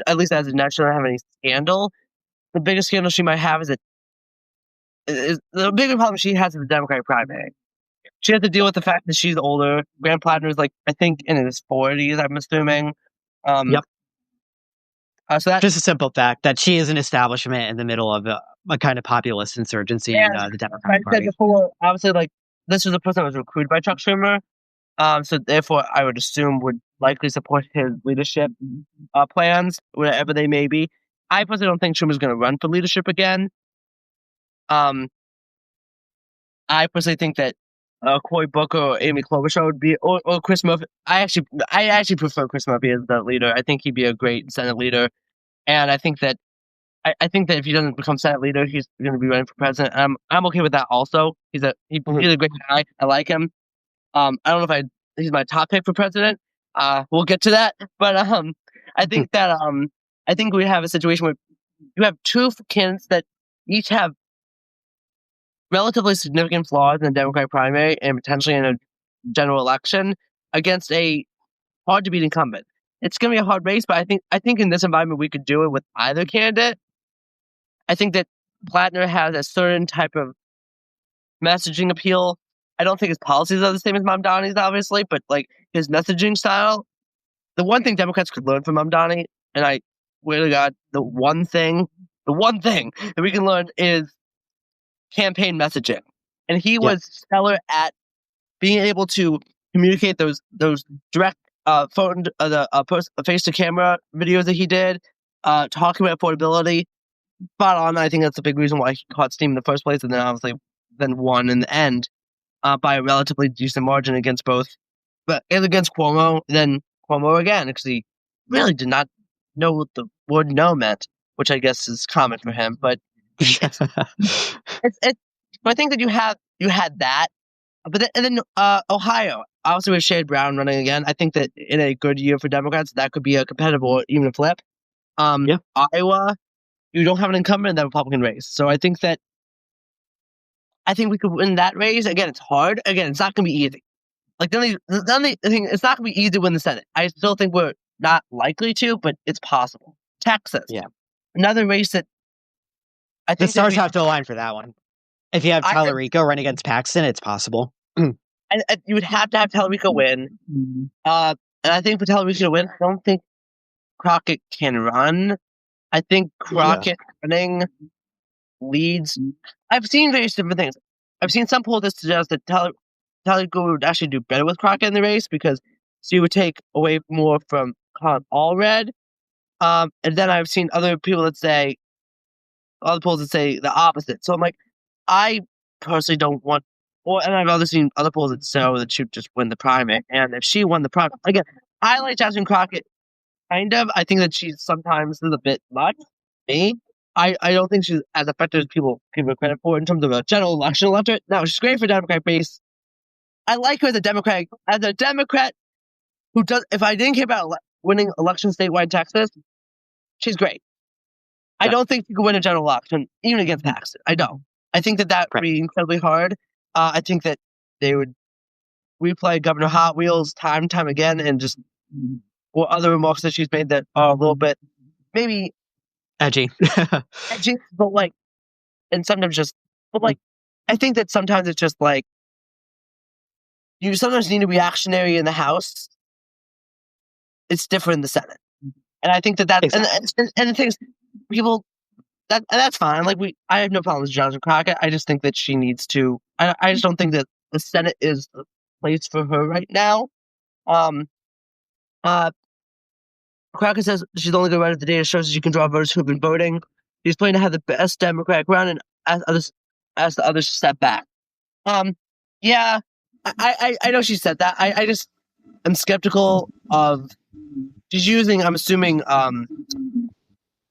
At least as a national, don't have any scandal. The biggest scandal she might have is the bigger problem she has is the Democratic primary. She has to deal with the fact that she's older. Graham Plattner is I think in his 40s, I'm assuming. Yep. So that's just a simple fact that she is an establishment in the middle of a kind of populist insurgency in the Democratic Party. Before, obviously, this was a person that was recruited by Chuck Schumer. So therefore, I would assume would likely support his leadership plans, whatever they may be. I personally don't think Schumer's going to run for leadership again. I personally think that Cory Booker or Amy Klobuchar would be, or Chris Murphy. I actually prefer Chris Murphy as the leader. I think he'd be a great Senate leader, and I think that if he doesn't become Senate leader, he's going to be running for president. I'm okay with that. Also, he's a great guy. I like him. I don't know if he's my top pick for president. We'll get to that, but I think that I think we have a situation where you have two candidates that each have relatively significant flaws in the Democratic primary and potentially in a general election against a hard to beat incumbent. It's going to be a hard race, but I think in this environment we could do it with either candidate. I think that Plattner has a certain type of messaging appeal. I don't think his policies are the same as Mamdani's, obviously, but like his messaging style. The one thing Democrats could learn from Mamdani, and I swear to God, the one thing that we can learn is campaign messaging. And he was stellar at being able to communicate those direct face to camera videos that he did, talking about affordability. Spot on. I think that's a big reason why he caught steam in the first place, and then obviously won in the end by a relatively decent margin against against Cuomo, then Cuomo again, because he really did not know what the word "no" meant, which I guess is common for him. But it's but I think that you had that, but then Ohio, obviously with Sherrod Brown running again. I think that in a good year for Democrats, that could be a competitive or even a flip. Iowa, you don't have an incumbent in that Republican race, so I think that I think we could win that race. Again, it's hard. Again, it's not going to be easy. Like, the only thing, it's not going to be easy to win the Senate. I still think we're not likely to, but it's possible. Texas. Yeah. Another race that I think the stars have to align for that one. If you have Tallarico run against Paxton, it's possible. And you would have to have Tallarico win. And I think for Tallarico to win, I don't think Crockett can run. I think Crockett running leads. I've seen various different things. I've seen some polls that suggest that Tallarico would actually do better with Crockett in the race because she would take away more from Allred. And then I've seen other polls that say the opposite. So I'm like, I personally don't want, and I've also seen other polls that say that she would just win the primary. And if she won the primary, again, I like Jasmine Crockett, kind of. I think that she sometimes is a bit much. Me, I don't think she's as effective as people give her credit for in terms of a general election electorate. Now, she's great for Democratic base. I like her as a Democrat who does. If I didn't care about winning elections statewide in Texas, she's great. I don't think she could win a general election, even against Paxton. I don't. I think that would be incredibly hard. I think that they would replay Governor Hot Wheels time and time again, and just or other remarks that she's made that are a little bit maybe edgy, but like, and sometimes just, but like, I think that sometimes it's just like you sometimes need a reactionary in the House. It's different in the Senate, and I think that exactly. and the things people. That's fine. Like I have no problems with Jonathan Crockett. I just think that she needs to. I just don't think that the Senate is the place for her right now. Crockett says she's only going to run if the data shows that she can draw voters who have been voting. She's planning to have the best Democratic run and as the others step back. Yeah, I know she said that. I just am skeptical of. She's using, I'm assuming,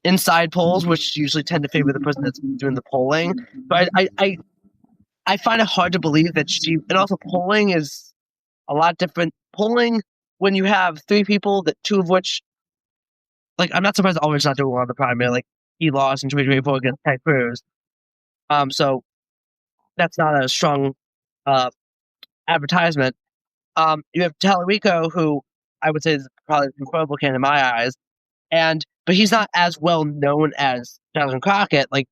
inside polls, which usually tend to favor the person that's doing the polling. But I find it hard to believe that and also polling is a lot different. Polling, when you have three people, that two of which, like, I'm not surprised Ulrich's not doing well in the primary. Like, he lost in 2024 against Ted Cruz. So that's not a strong advertisement. You have Tallarico, who I would say is probably an incredible candidate in my eyes, but he's not as well known as Jonathan Crockett. Like,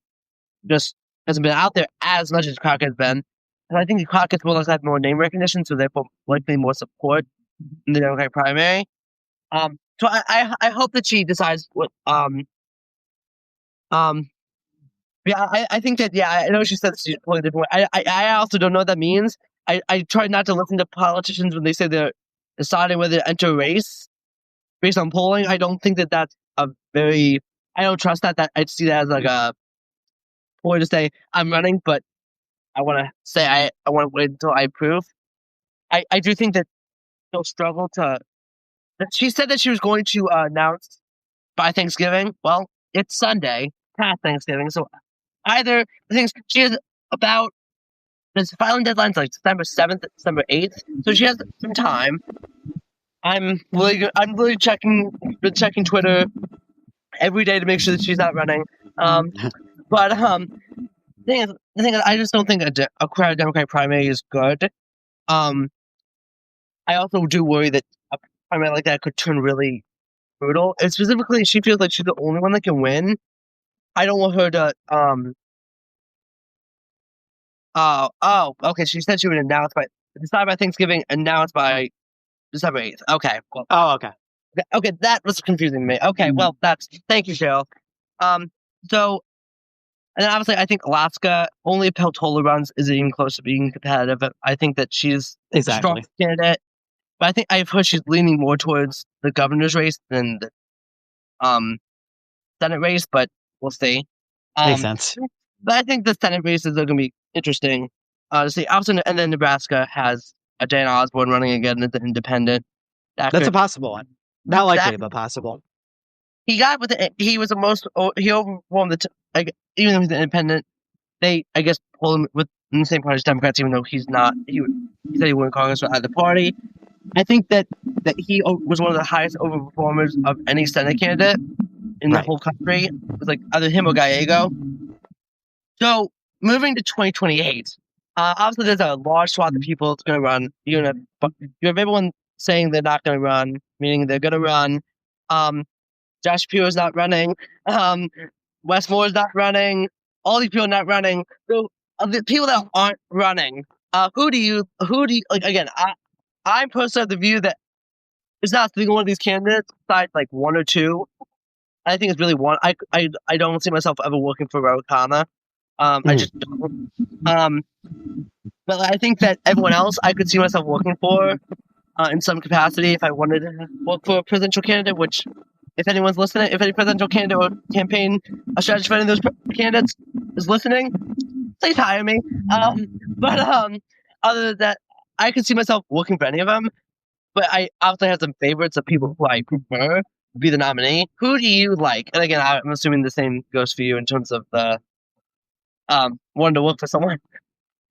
just hasn't been out there as much as Crockett has been. And I think Crockett's will also have more name recognition, so therefore likely more support in the Democratic primary. So I hope that she decides what yeah, I think that, yeah, I know she said she's pulling a different way. I also don't know what that means. I try not to listen to politicians when they say they're deciding whether to enter a race based on polling. I don't think that that's I don't trust that. I see that as like a ploy to say, I'm running, but I want to say I want to wait until I prove. I do think that she'll struggle to. She said that she was going to announce by Thanksgiving. Well, it's Sunday, past Thanksgiving, so either the things she has about the filing deadline's like December 7th, December 8th, so she has some time. I'm really checking Twitter every day to make sure that she's not running. But the thing is, I just don't think a crowded Democratic primary is good. I also do worry that a primary like that could turn really brutal. And specifically, she feels like she's the only one that can win. I don't want her to. Okay. She said she would announce decide by Thanksgiving, announce by December 8th. Okay. Well, okay. Okay, that was confusing to me. Okay, well, thank you, Cheryl. So, and then obviously, I think Alaska, only if Peltola runs is it even close to being competitive. I think that she's a strong candidate, but I think I've heard she's leaning more towards the governor's race than the Senate race, but we'll see. Makes sense. But I think the Senate races are going to be interesting to see. Also, and then Nebraska has a Dan Osborne running again as an independent. That's a possible one. Not likely, but possible. He got with it. He was the most. He overperformed even though he's an independent. They, I guess, pulled him in the same party as Democrats, even though he's not. He said he wouldn't Congress for either party. I think that he was one of the highest overperformers of any Senate candidate in the whole country. It was like either him or Gallego. So moving to 2028, Obviously, there's a large swath of people that's going to run. But you have everyone saying they're not going to run, meaning they're going to run. Josh Pugh is not running. Westmore is not running. All these people are not running. So the people that aren't running, who do you like? Again, I personally have the view that it's not single one of these candidates besides like one or two. I think it's really one. I don't see myself ever working for Ro Khanna. I just don't. But I think that everyone else I could see myself working for in some capacity if I wanted to work for a presidential candidate, which if anyone's listening, if any presidential candidate or campaign a strategist for any of those candidates is listening, please hire me. Other than that, I could see myself working for any of them. But I obviously have some favorites of people who I prefer to be the nominee. Who do you like? And again, I'm assuming the same goes for you in terms of the wanting to work for someone.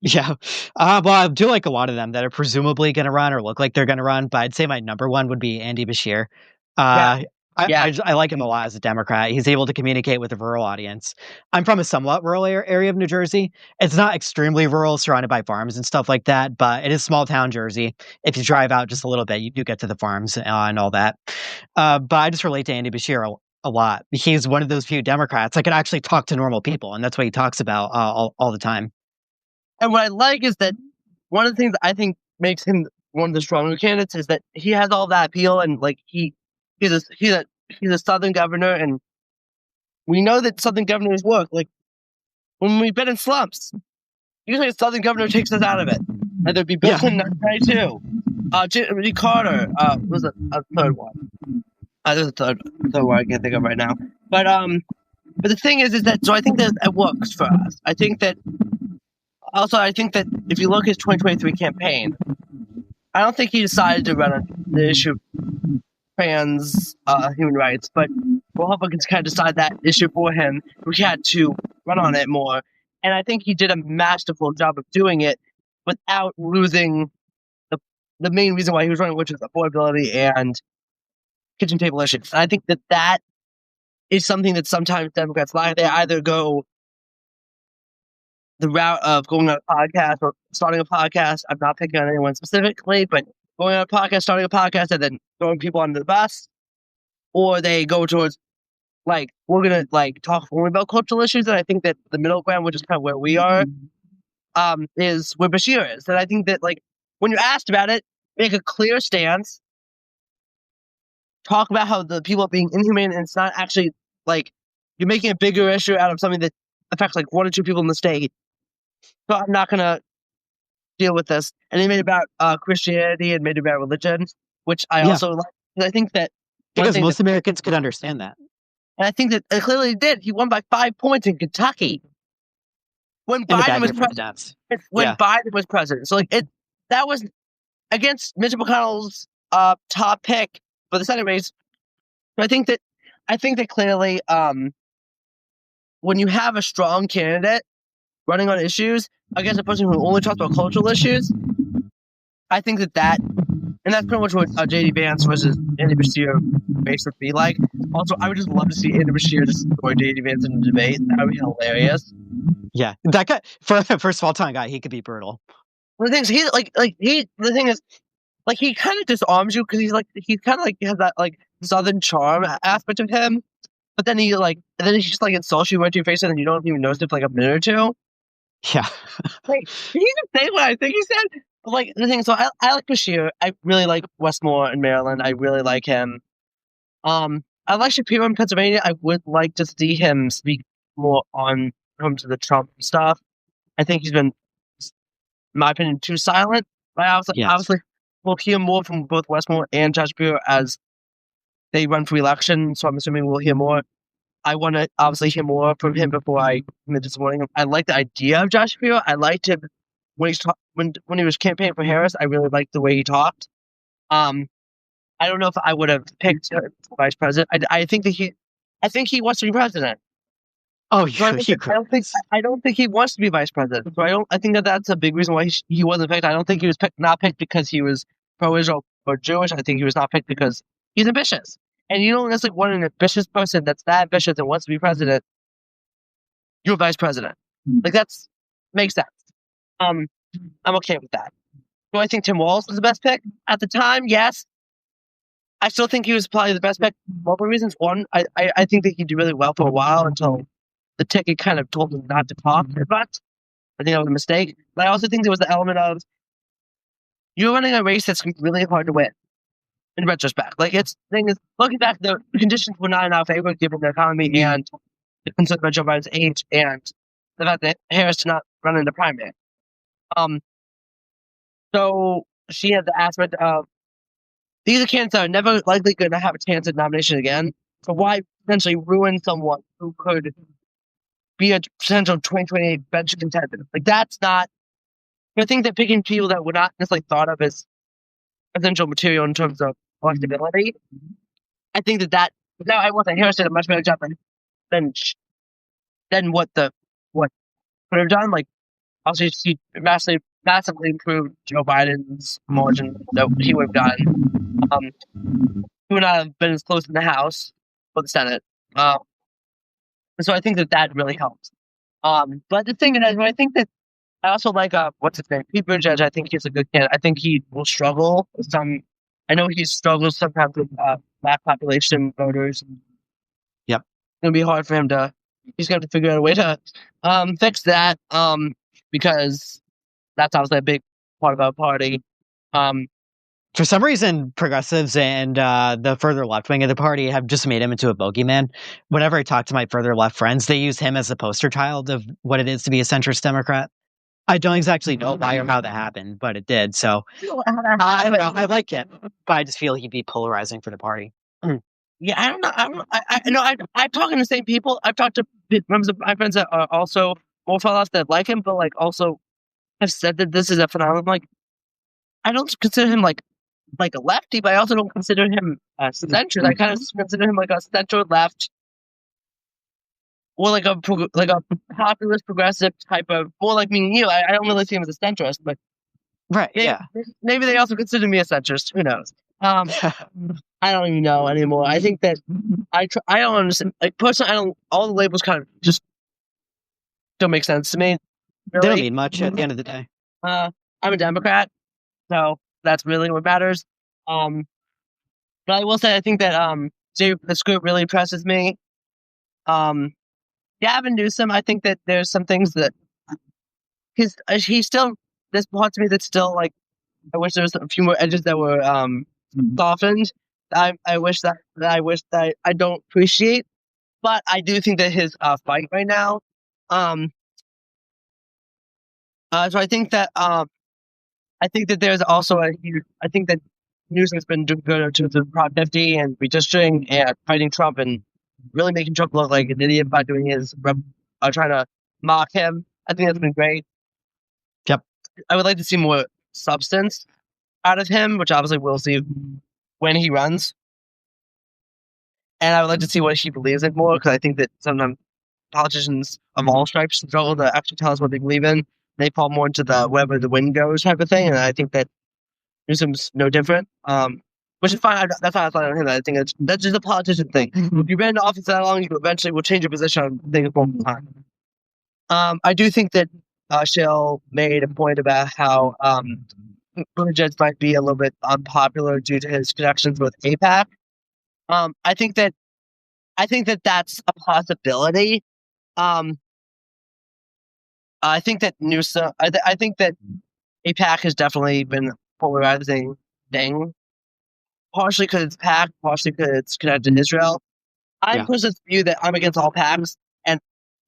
Yeah. Well, I do like a lot of them that are presumably going to run or look like they're going to run, but I'd say my number one would be Andy Bashir. Yeah. I like him a lot as a Democrat. He's able to communicate with a rural audience. I'm from a somewhat rural area of New Jersey. It's not extremely rural, surrounded by farms and stuff like that, but it is small town Jersey. If you drive out just a little bit, you do get to the farms and all that. But I just relate to Andy Bashir a lot. He's one of those few Democrats that can actually talk to normal people, and that's what he talks about all the time. And what I like is that one of the things I think makes him one of the stronger candidates is that he has all that appeal, and like he's a Southern governor, and we know that Southern governors work. Like when we've been in slumps, usually a Southern governor takes us out of it. Either be Bill Clinton, 1992, Jimmy Carter was a third one. There's a third one I can't think of right now. But the thing is that so I think that it works for us. I think that if you look at his 2023 campaign, I don't think he decided to run on the issue of trans human rights, but Republicans kind of decided that issue for him. We had to run on it more. And I think he did a masterful job of doing it without losing the main reason why he was running, which is affordability and kitchen table issues. And I think that is something that sometimes Democrats lack. They either go the route of going on a podcast or starting a podcast. I'm not picking on anyone specifically, but going on a podcast, starting a podcast, and then throwing people under the bus. Or they go towards, like, we're going to, talk only about cultural issues. And I think that the middle ground, which is kind of where we are, is where Bashir is. And I think that, when you're asked about it, make a clear stance. Talk about how the people are being inhumane, and it's not actually, you're making a bigger issue out of something that affects, one or two people in the state. So I'm not going to deal with this. And he made it about Christianity and made it about religion, which I also like. I think that because most Americans could understand that. And I think that it clearly did. He won by 5 points in Kentucky when Biden was president. Biden was president. So that was against Mitch McConnell's top pick for the Senate race. So I think that clearly when you have a strong candidate running on issues against a person who only talks about cultural issues, I think that and that's pretty much what J.D. Vance versus Andy Bashir makes it be like. Also, I would just love to see Andy Bashir destroy J.D. Vance in a debate. That would be hilarious. Yeah, that guy, for a small-town guy, he could be brutal. The thing is, he kind of disarms you because he kind of has that Southern charm aspect of him. But then he just insults you right to your face, and then you don't even notice it for a minute or two. Yeah. Can you just say what I think he said? The thing, so I like Bashir. I really like Westmore in Maryland. I really like him. I like Shapiro in Pennsylvania. I would like to see him speak more on terms of the Trump stuff. I think he's been, in my opinion, too silent. But obviously, we'll hear more from both Westmore and Josh Shapiro as they run for election. So I'm assuming we'll hear more. I want to obviously hear more from him before I commit to supporting him. I like the idea of Josh Shapiro. I liked him when he was campaigning for Harris. I really liked the way he talked. I don't know if I would have picked vice president. I think he wants to be president. Oh, so I don't think he wants to be vice president. So I think that's a big reason why he wasn't picked. I don't think he was not picked because he was pro-Israel or Jewish. I think he was not picked because he's ambitious. And you don't necessarily want an ambitious person that's that ambitious and wants to be president. You're vice president. That's makes sense. I'm okay with that. Do I think Tim Walz was the best pick at the time? Yes. I still think he was probably the best pick. Multiple reasons. One, I think that he did really well for a while until the ticket kind of told him not to talk as much. I think that was a mistake. But I also think there was the element of you're running a race that's really hard to win in retrospect. Like, it's thing is, looking back, the conditions were not in our favor given the economy and the concern about Joe Biden's age and the fact that Harris did not run in the primary. So she had the aspect of these are candidates that are never likely going to have a chance at nomination again. So why potentially ruin someone who could be a potential 2028 bench contender? Like, that's not. I think that picking people that were not necessarily thought of as essential material in terms of electability. I think that now I want that Harris did a much better job than what could have done. Like, also she massively improved Joe Biden's margin that he would have gotten. He would not have been as close in the House or the Senate. So I think that really helps. But the thing is, I think that I also like what's his name, Pete Buttigieg. I think he's a good candidate. I think he will struggle with some. I know he struggles sometimes with black population voters. Yep, it's gonna be hard for him to. He's gonna have to figure out a way to fix that. Because that's obviously a big part of our party. For some reason, progressives and the further left wing of the party have just made him into a bogeyman. Whenever I talk to my further left friends, they use him as the poster child of what it is to be a centrist Democrat. I don't exactly know why or how that happened, but it did. So I don't know. I like it, but I just feel he'd be polarizing for the party. Yeah, I don't know. I'm talking to the same people. I've talked to members of my friends that are also more far left that like him, but like also have said that this is a phenomenon. Like, I don't consider him like a lefty, but I also don't consider him a centrist. I kind of consider him like a center left, or like a populist progressive type of, more like me and you. I don't really see him as a centrist, but right, maybe they also consider me a centrist. Who knows? I don't even know anymore. I think that I don't understand. Like, personally, all the labels kind of just don't make sense to me. Really. They don't mean much at the end of the day. I'm a Democrat, so that's really what matters. But I will say I think that this group really impresses me. Gavin Newsom, I think that there's some things that he's still, there's parts of me that's still like, I wish there was a few more edges that were softened. I wish that I don't appreciate, but I do think that his fight right now. So I think that there's also I think that Newsom's been doing good in terms of Prop 50 and redistricting and fighting Trump and really making Trump look like an idiot by doing his trying to mock him. I think that's been great. Yep. I would like to see more substance out of him, which obviously we'll see when he runs. And I would like to see what he believes in more, because I think that sometimes politicians of all stripes struggle to actually tell us what they believe in. They fall more into the wherever the wind goes type of thing, and I think that Newsom's no different. Which is fine. That's how I thought of him. I think that's just a politician thing. If you've been in office that long, you eventually will change your position on things all the time. I do think that Shell made a point about how Buttigieg might be a little bit unpopular due to his connections with AIPAC. I think that that's a possibility. I think that Newsom. I think that AIPAC has definitely been a polarizing thing. Partially because it's PAC, partially because it's connected to Israel. I'm pushed this view that I'm against all PACs, and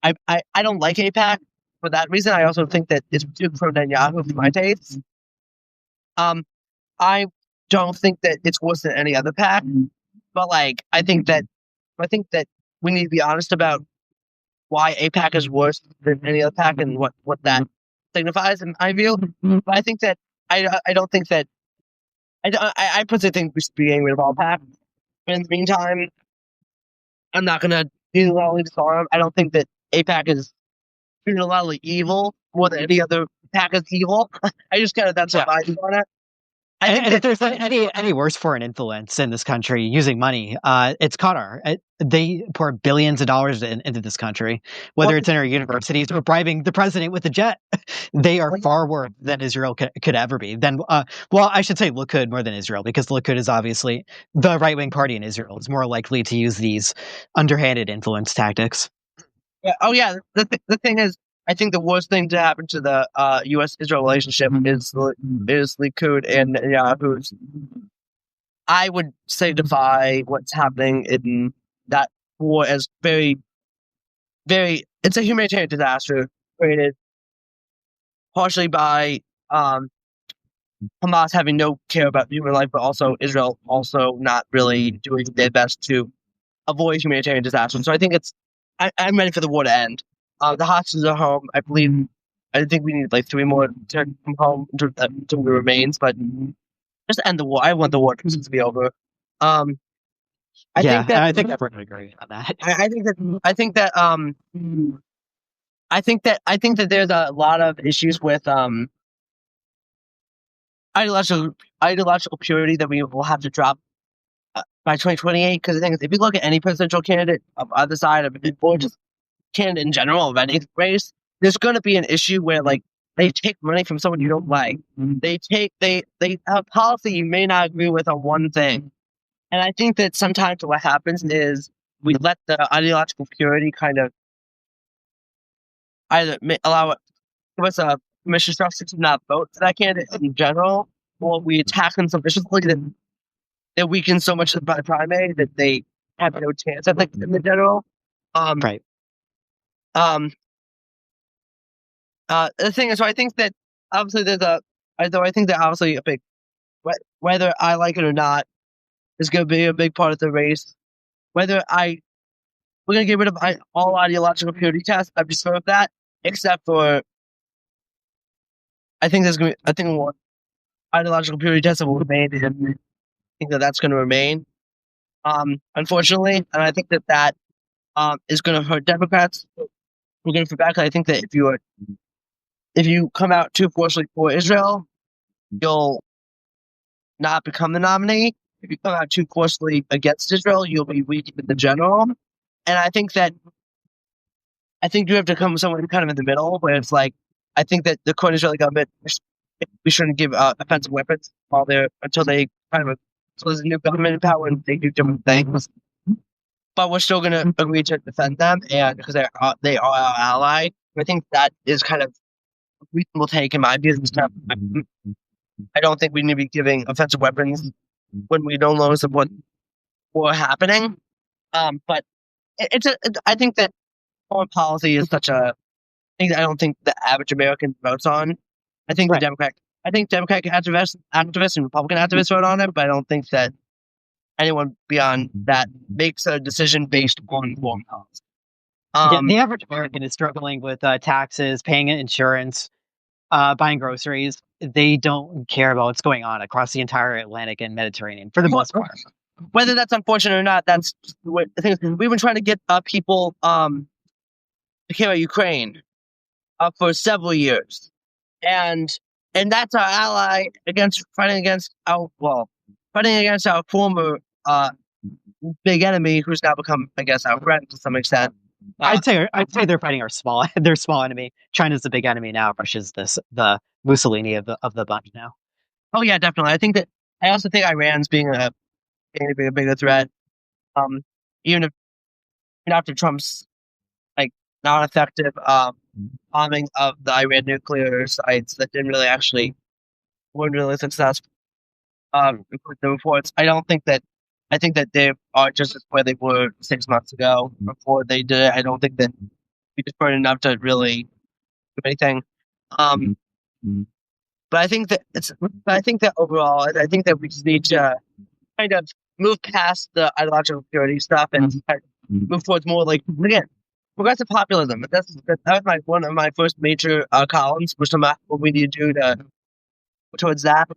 I don't like AIPAC for that reason. I also think that it's too pro-Netanyahu for my tastes. I don't think that it's worse than any other PAC, but like I think that we need to be honest about why AIPAC is worse than any other PAC and what that signifies in my view. But I think that I don't think that I personally think we should be getting rid of all PAC. But in the meantime, I'm not gonna unilaterally disarm. I don't think that AIPAC is unilaterally evil more than any other PAC is evil. I just that's what I do on it. And if there's any worse foreign influence in this country using money, it's Qatar. They pour billions of dollars into this country, whether it's in our universities or bribing the president with a jet. They are far worse than Israel could ever be. Well, I should say Likud more than Israel, because Likud is obviously the right-wing party in Israel. It's more likely to use these underhanded influence tactics. Yeah. Oh, yeah. The thing is, I think the worst thing to happen to the U.S.-Israel relationship is Likud and Yahoo's. I would say defy what's happening in that war as very, very. It's a humanitarian disaster created partially by Hamas having no care about human life, but also Israel also not really doing their best to avoid humanitarian disaster. So I think I'm ready for the war to end. The hostages are home. I think we need like 3 more to come home until the remains, but just end the war. I want the war to be over. I think everyone would agree on that. I think that there's a lot of issues with ideological purity that we will have to drop by 2028. Because the thing is, if you look at any presidential candidate of either side of it, or just candidate in general of any race, there's going to be an issue where like they take money from someone you don't like. They have policy you may not agree with on one thing, and I think that sometimes what happens is we let the ideological purity kind of either allow it give us a permission structure to not vote for that candidate in general, or we attack them so viciously that weakens so much by the primary that they have no chance. I think in the general, right. The thing is, so I think that obviously obviously a big, whether I like it or not, is going to be a big part of the race. We're going to get rid of all ideological purity tests. I'm just sure of that, except for I think ideological purity tests will remain, and I think that that's going to remain. Unfortunately, and I think that is going to hurt Democrats. We're going to back. I think that if you come out too forcefully for Israel, you'll not become the nominee. If you come out too forcefully against Israel, you'll be weak in the general. And I think you have to come somewhere kind of in the middle, where it's like, I think that the current Israeli government, we shouldn't give offensive weapons until they kind of, so there's a new government in power and they do different things. But we're still going to agree to defend them, and because they are our ally. I think that is kind of a reasonable take in my view. I don't think we need to be giving offensive weapons when we don't know what's happening. But I think that foreign policy is such a thing that I don't think the average American votes on. I think Democratic activists and Republican activists vote on it, but I don't think that anyone beyond that makes a decision based on foreign policy. The average American is struggling with taxes, paying insurance, buying groceries. They don't care about what's going on across the entire Atlantic and Mediterranean for the most part. Whether that's unfortunate or not, that's what the thing is. We've been trying to get people to care about Ukraine for several years, and that's our ally fighting against our former big enemy, who's now become, I guess, our friend to some extent. I'd say they're fighting their small enemy. China's the big enemy now. Russia's the Mussolini of the bunch now. Oh yeah, definitely. I also think Iran's being a bigger threat. Even after Trump's like non-effective bombing of the Iran nuclear sites that weren't really successful. With the reports, I think that they are just where they were 6 months ago before they did it. I don't think that we just burned enough to really do anything. But I think that overall, I think that we just need to kind of move past the ideological purity stuff and move towards more like, again, progressive populism. That was one of my first major columns, which about what we need to do towards that.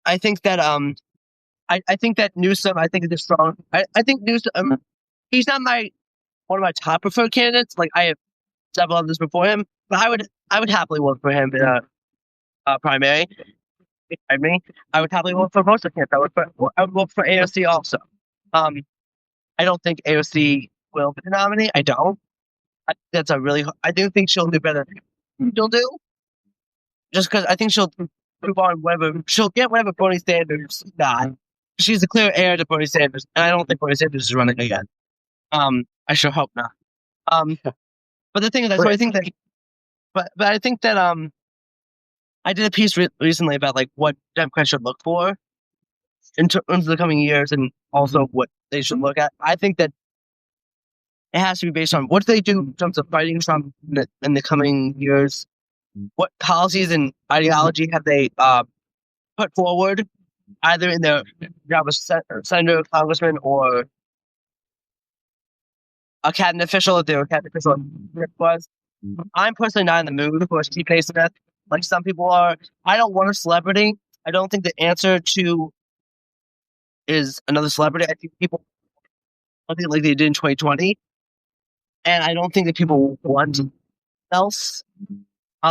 I think that I think that Newsom, I think is strong. I think Newsom, he's not one of my top preferred candidates. Like, I have several others before him, but I would happily vote for him in a primary. I mean, I would probably vote for most of them. I would vote for AOC also. I don't think AOC will be the nominee. I don't. I do think she'll do better than she'll do. Just because I think she'll move on she'll get whatever Bernie Sanders got. She's the clear heir to Bernie Sanders, and I don't think Bernie Sanders is running again. I sure hope not. But the thing is, I think that, but I think that I did a piece recently about like what Democrats should look for in terms of the coming years, and also what they should look at. I think that it has to be based on what do they do in terms of fighting Trump in the coming years. What policies and ideology have they put forward, either in their job as senator, congressman, or a cabinet official, if they were a cabinet official was. I'm personally not in the mood for Steve Smith, like some people are. I don't want a celebrity. I don't think the answer to is another celebrity. I think people something like they did in 2020, and I don't think that people want else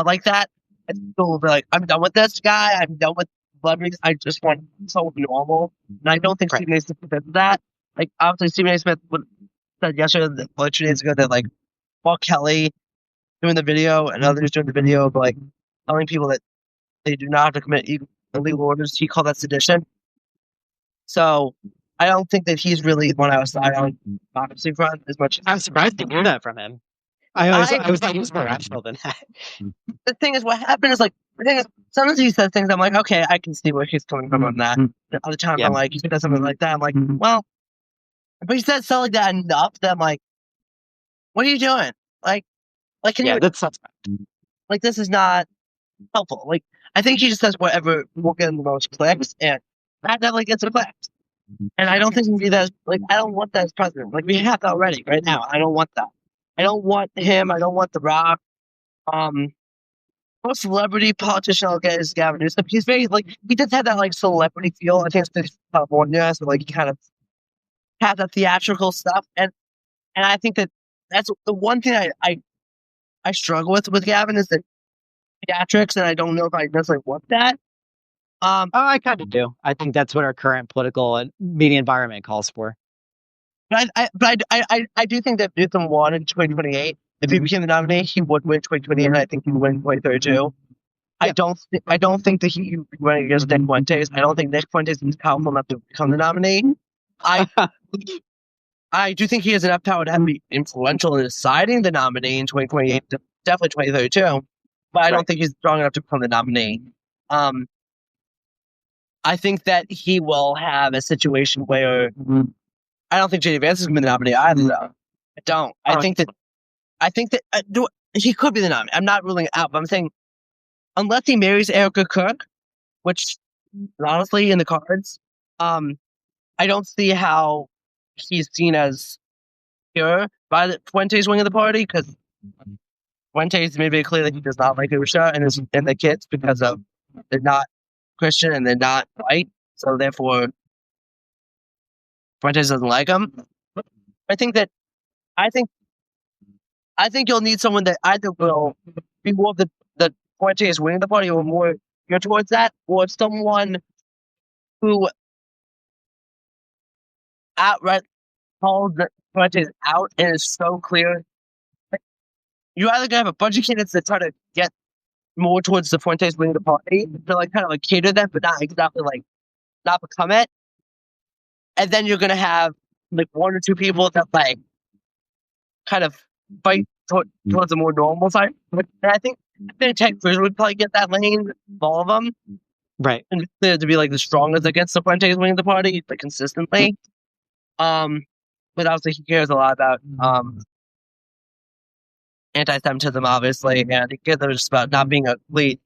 like that. And people will be like, I'm done with this guy. I'm done with celebrities. I just want someone normal. And I don't think Stephen A. Smith did that. Like, obviously, Stephen A. Smith said yesterday, 2 days ago, that like Paul Kelly doing the video and others doing the video of like telling people that they do not have to commit illegal orders. He called that sedition. So I don't think that he's really one outside on democracy front as much. I'm surprised to hear that from him. I was like, he was more rational than that. The thing is, what happened is like the thing is sometimes he says things I'm like, okay, I can see where he's coming from on that. The other times I'm like, he says something like that, I'm like, well, but he said something like that enough that I'm like, what are you doing? Like can you? That's like this is not helpful. Like I think he just says whatever will get him the most clicks, and that definitely gets the clicks. And I don't think we that like I don't want that as president. Like we have that already right now. I don't want that. I don't want him. I don't want The Rock. No celebrity politician I'll get is Gavin Newsom. He's very like he does have that like celebrity feel. I think it's California, so like he kind of has that theatrical stuff, and I think that's the one thing I struggle with Gavin is the theatrics, and I don't know if I necessarily want that. I kind of do. I think that's what our current political and media environment calls for. But I do think that Newsom won in 2028. If he became the nominee, he would win 2028, and I think he would win 2032. Yeah. I don't think that he went against Nick Fuentes. I don't think Nick Fuentes is powerful enough to become the nominee. I do think he has enough power to be influential in deciding the nominee in 2028, definitely 2032. But I don't think he's strong enough to become the nominee. I think that he will have a situation where I don't think J.D. Vance is going to be the nominee either, though. I don't. I think that he could be the nominee. I'm not ruling it out, but I'm saying unless he marries Erica Kirk, which honestly in the cards, I don't see how he's seen as pure by the Fuentes wing of the party, because Fuentes made it clear that he does not like Urusha and the kids because of they're not Christian and they're not white, so therefore Fuentes doesn't like him. I think you'll need someone that either will be more of the Fuentes winning the party or more geared towards that, or someone who outright calls the Fuentes out and is so clear. You either gonna have a bunch of candidates that try to get more towards the Fuentes winning the party to like kind of like cater them, but not exactly like not become it. And then you're gonna have like one or two people that like kind of fight towards a more normal side. And I think Ted Cruz would probably get that lane of all of them. Right. And to be like the strongest against the Fuentes winning the party, like consistently. But obviously he cares a lot about anti-Semitism, obviously, and he cares just about not being a complete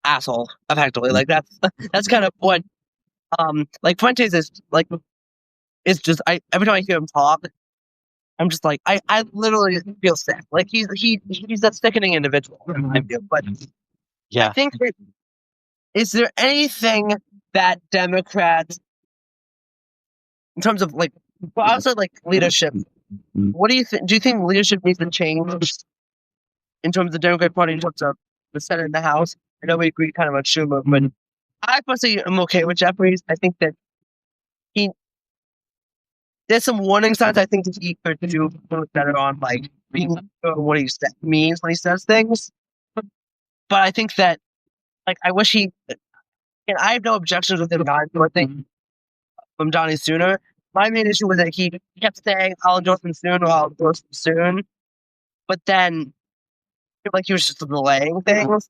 asshole, effectively. Like that's kind of what like Fuentes is like. It's just every time I hear him talk, I'm just like I literally feel sick. Like he's that sickening individual in my view. But yeah, I think is there anything that Democrats, in terms of like, well, also like leadership, what do you think? Do you think leadership needs to change in terms of the Democratic Party, in terms of the Senate and the House? I know we agree kind of on Schumer, but I personally am okay with Jeffries. I think that he there's some warning signs. I think that he could do better on like being what he means when he says things. But I think that like I wish he and I have no objections with him not endorsing from Johnny sooner. My main issue was that he kept saying I'll endorse him soon or I'll endorse him soon. But then like he was just delaying things.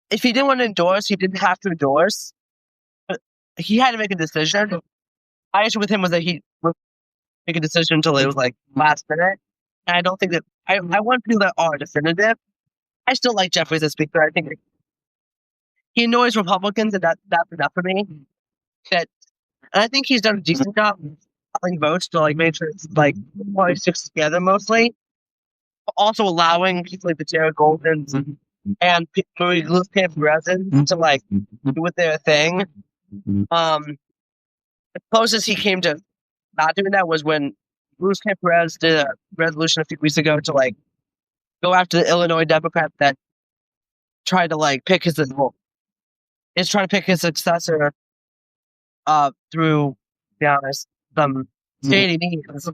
If he didn't want to endorse, he didn't have to endorse. But he had to make a decision. My issue with him was that he would make a decision until it was like last minute. And I don't think that I want people that are definitive. I still like Jeffries as speaker. I think he annoys Republicans, and that's enough for me. That, and I think he's done a decent job calling votes to like make sure it's like politics together mostly. But also allowing people like the Jared Goldens and Louis Camp to like do their thing. The closest he came to not doing that was when Bruce Perez did a resolution a few weeks ago to like go after the Illinois Democrat that tried to like pick his is trying to pick his successor through, to be honest, some shady means.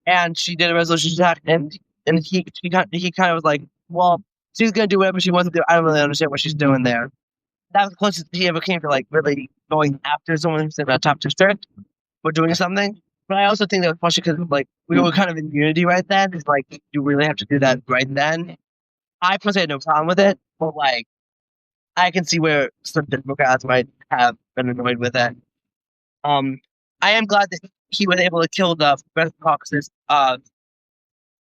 And she did a resolution attack, and he kind of was like, well, she's gonna do whatever she wants to do. I don't really understand what she's doing there. That was the closest he ever came to like really going after someone who's in a top district for doing something. But I also think that was partially because like we were kind of in unity right then. It's like you really have to do that right then. I personally had no problem with it, but like I can see where some Democrats might have been annoyed with it. I am glad that he was able to kill the caucus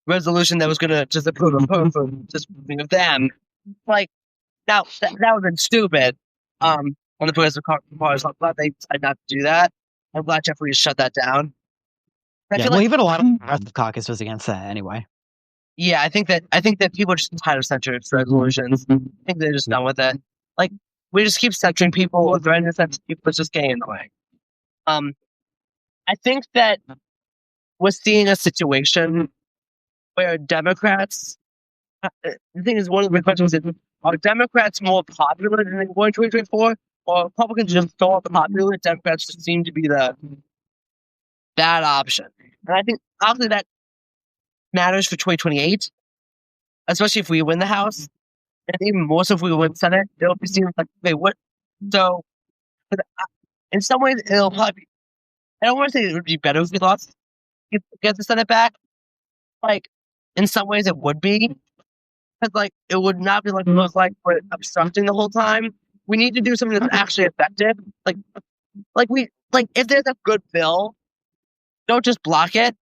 resolution that was going to just approve of just of them. Like now that would have been stupid. On the progressive caucus, I'm glad they decided not to do that. I'm glad Jeffrey shut that down. I feel like even a lot of the caucus was against that anyway. Yeah, I think that people are just tired of censoring resolutions. I think they're just done with it. Like we just keep censoring people or threatening to censor people. It's just getting annoying. I think that we're seeing a situation where Democrats. The thing is, one of the questions is: are Democrats more popular than they were in 2024, or Republicans just so popular? Democrats just seem to be the bad option, and I think obviously that matters for 2028, especially if we win the House, and even more so if we win the Senate. It'll be seen like, wait, what? So, in some ways, it'll probably. I don't want to say it would be better if we lost, get the Senate back. Like, in some ways, it would be. Because, like, it would not be like it looks like we're obstructing the whole time. We need to do something that's actually effective. Like if there's a good bill, don't just block it.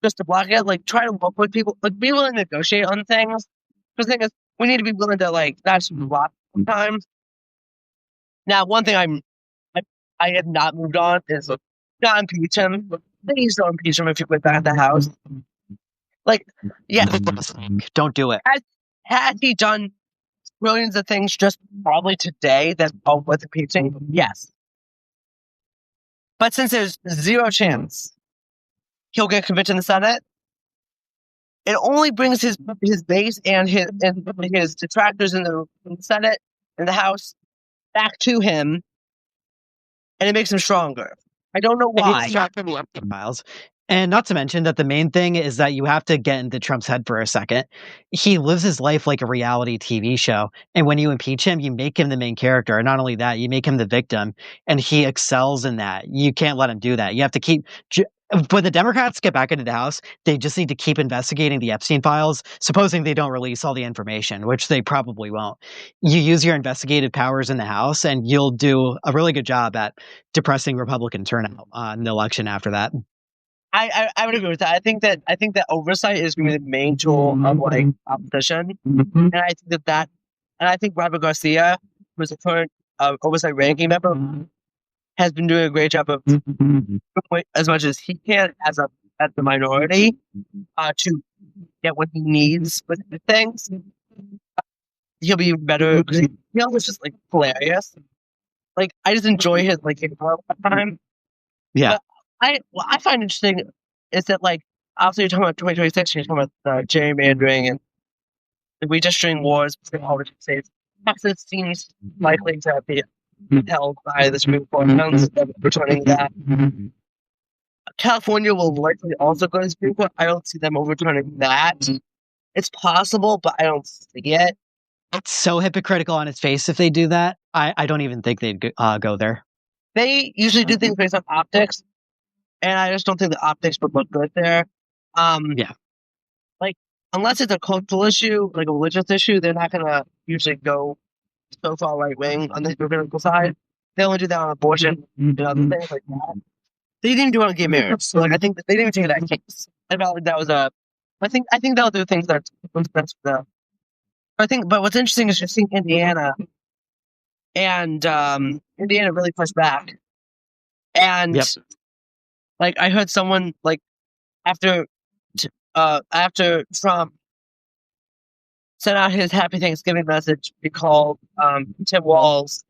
Just to block it, like, try to work with people. Like, be willing to negotiate on things. Because the thing is, we need to be willing to, like, not just block sometimes. Now, one thing I have not moved on is not impeach him. Please don't impeach him if you quit back at the House. Like, yeah. Don't do it. Had he done millions of things just probably today that are worth impeaching? Yes. But since there's zero chance he'll get convicted in the Senate, it only brings his base and his detractors in the Senate and the House back to him, and it makes him stronger. I don't know why. Miles. And not to mention that the main thing is that you have to get into Trump's head for a second. He lives his life like a reality TV show. And when you impeach him, you make him the main character. And not only that, you make him the victim. And he excels in that. You can't let him do that. You have to keep... When the Democrats get back into the House, they just need to keep investigating the Epstein files, supposing they don't release all the information, which they probably won't. You use your investigative powers in the House, and you'll do a really good job at depressing Republican turnout in the election after that. I would agree with that. I think that oversight is going to be the main tool of like opposition, and I think Robert Garcia, who's the current oversight ranking member, has been doing a great job of as much as he can as the minority to get what he needs with the things. He'll be better because he also just like hilarious. Like I just enjoy his like time. Yeah. But what I find interesting is that like obviously you're talking about 2026, you're talking about gerrymandering, and the redistricting wars between all the states. Texas seems likely to be held by the Supreme Court. I don't see them overturning that. California will likely also go to the Supreme Court. I don't see them overturning that. It's possible, but I don't see it. It's so hypocritical on its face if they do that. I don't even think they'd go there. They usually do things based on optics, and I just don't think the optics would look good there. Yeah. Like, unless it's a cultural issue, like a religious issue, they're not going to usually go so far right wing on the hypocritical side. They only do that on abortion and other things like that. They didn't do it on gay marriage. So, like, I think they didn't take that case. I felt like that was a. I think they'll do things that's the. I think, but what's interesting is just seeing Indiana, and Indiana really pushed back, and like I heard someone like after Trump sent out his Happy Thanksgiving message, he called Tim Walz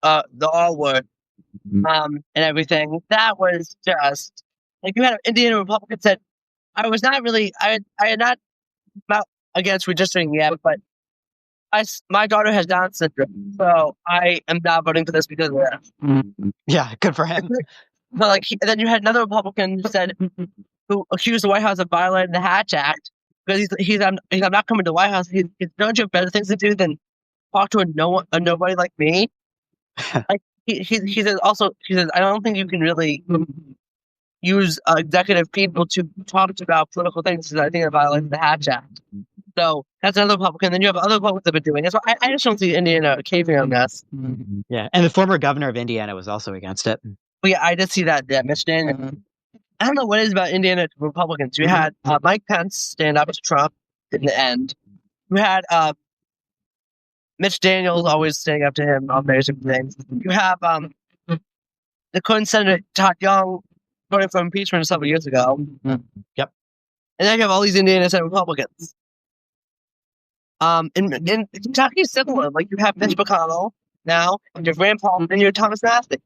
the R word and everything. That was just like you had an Indiana Republican said, I was not really I had not against redistricting yet, but my daughter has Down syndrome, so I am not voting for this because of that. Yeah, good for him. But like, then you had another Republican who accused the White House of violating the Hatch Act because I'm not coming to the White House. Don't you have better things to do than talk to a nobody like me? Like he says I don't think you can really use executive people to talk about political things because I think it violates the Hatch Act. So that's another Republican. Then you have other Republicans that have been doing it. So I just don't see Indiana caving on this. Yeah, and the former governor of Indiana was also against it. But yeah, I did see that Mitch Daniels. I don't know what it is about Indiana Republicans. You had Mike Pence stand up to Trump in the end. You had Mitch Daniels always standing up to him on various things. You have the current Senator Todd Young voting for impeachment several years ago. Yep. And then you have all these Indiana Senate Republicans. In Kentucky is similar. Like you have Mitch McConnell now, and you have Rand Paul, and you have Thomas Massie.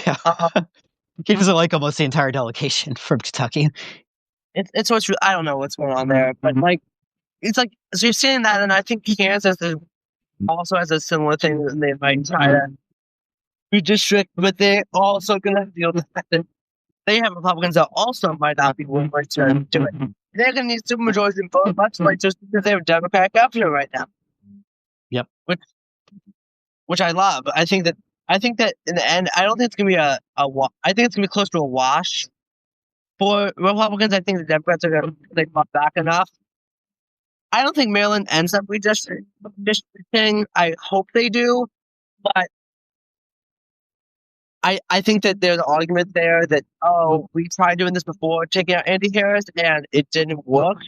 Yeah. He doesn't like almost the entire delegation from Kentucky. I don't know what's going on there, but like it's like so you're seeing that, and I think Kansas also has a similar thing that they might try to redistrict, but they're also going to deal with the fact that they have Republicans that also might not be willing to do it. They're going to need supermajorities in both much like just because they have a Democratic governor right now. Yep. Which I love. I think that in the end, I don't think it's going to be I think it's going to be close to a wash for Republicans. I think the Democrats are going to they pop back enough. I don't think Maryland ends up redistricting. I hope they do, but I think that there's an argument there that we tried doing this before, taking out Andy Harris, and it didn't work.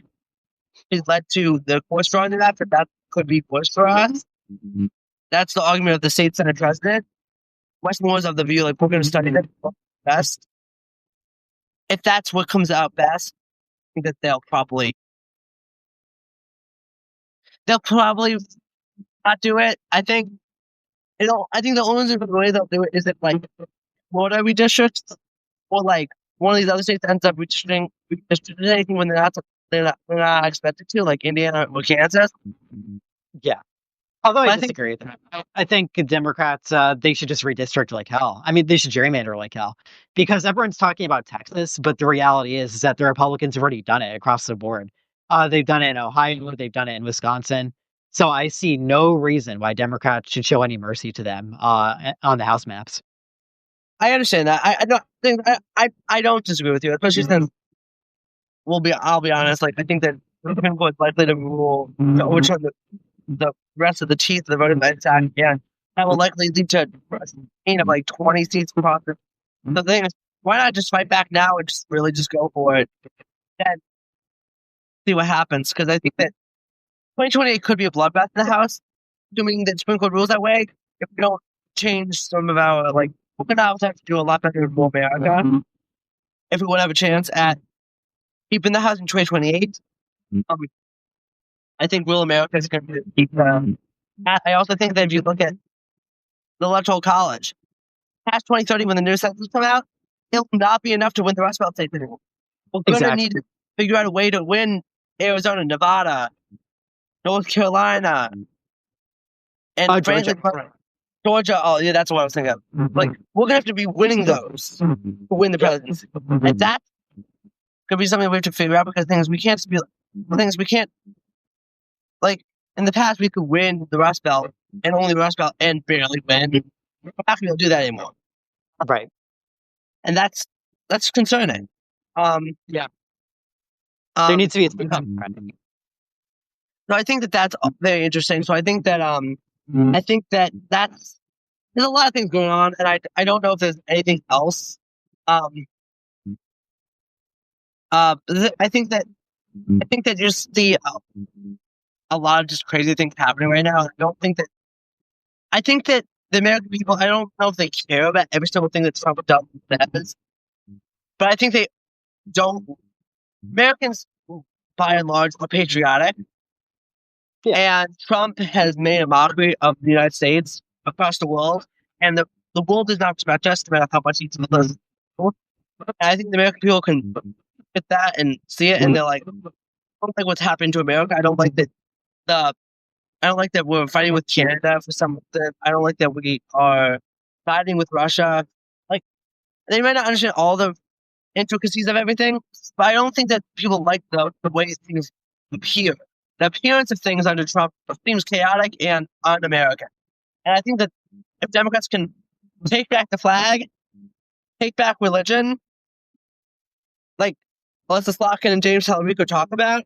It led to the court drawing to that, but that could be worse for us. That's the argument of the state senate president. Westmore's of the view, like, we're going to study that best. If that's what comes out best, I think that they'll probably not do it. I think the only way they'll do it is if, like, Florida redistricts, or, like, one of these other states ends up redistricting anything when they're not expected to, like Indiana or Kansas. Yeah. Although I disagree with that. I think Democrats, they should just redistrict like hell. I mean, they should gerrymander like hell. Because everyone's talking about Texas, but the reality is that the Republicans have already done it across the board. They've done it in Ohio, they've done it in Wisconsin. So I see no reason why Democrats should show any mercy to them on the House maps. I understand that. I don't disagree with you, especially since I'll be honest, like I think that the Supreme Court is likely to rule which one the rest of the teeth of the Voting Rights Act, and that will likely lead to a gain of like 20 seats across the thing is, why not just fight back now and just really just go for it and see what happens? Because I think that 2028 could be a bloodbath in the House, assuming that Supreme Court rules that way. If we don't change some of our, like, we're going to also have to do a lot better in America if we want to have a chance at keeping the House in 2028. I think rural America is going to keep. I also think that if you look at the Electoral College, past 2030, when the new census come out, it will not be enough to win the Rust Belt states anymore. We're going to need to figure out a way to win Arizona, Nevada, North Carolina, and Georgia. Georgia. Oh, yeah, that's what I was thinking of. Like, we're gonna have to be winning those to win the presidency, and that could be something we have to figure out because things we can't be. The things we can't like in the past we could win the Rust Belt and only the Rust Belt and barely win. We're not gonna do that anymore, Right. and that's concerning. Yeah. There There needs to be a So I think that that's very interesting. So I think that that's there's a lot of things going on, and I don't know if there's anything else. I think that you see a lot of just crazy things happening right now. I think that the American people, I don't know if they care about every single thing that Trump does, but I think they don't. Americans, by and large, are patriotic. Yeah. And Trump has made a mockery of the United States across the world, and the world does not respect us no matter how much each of us. I think the American people can look at that and see it, and they're like, I don't like what's happening to America. I don't like that I don't like that we're fighting with Canada for something. I don't like that we are fighting with Russia. Like, they might not understand all the intricacies of everything, but I don't think that people like the way things appear. The appearance of things under Trump seems chaotic and un-American. And I think that if Democrats can take back the flag, take back religion, like Melissa Slotkin and James Talarico talk about,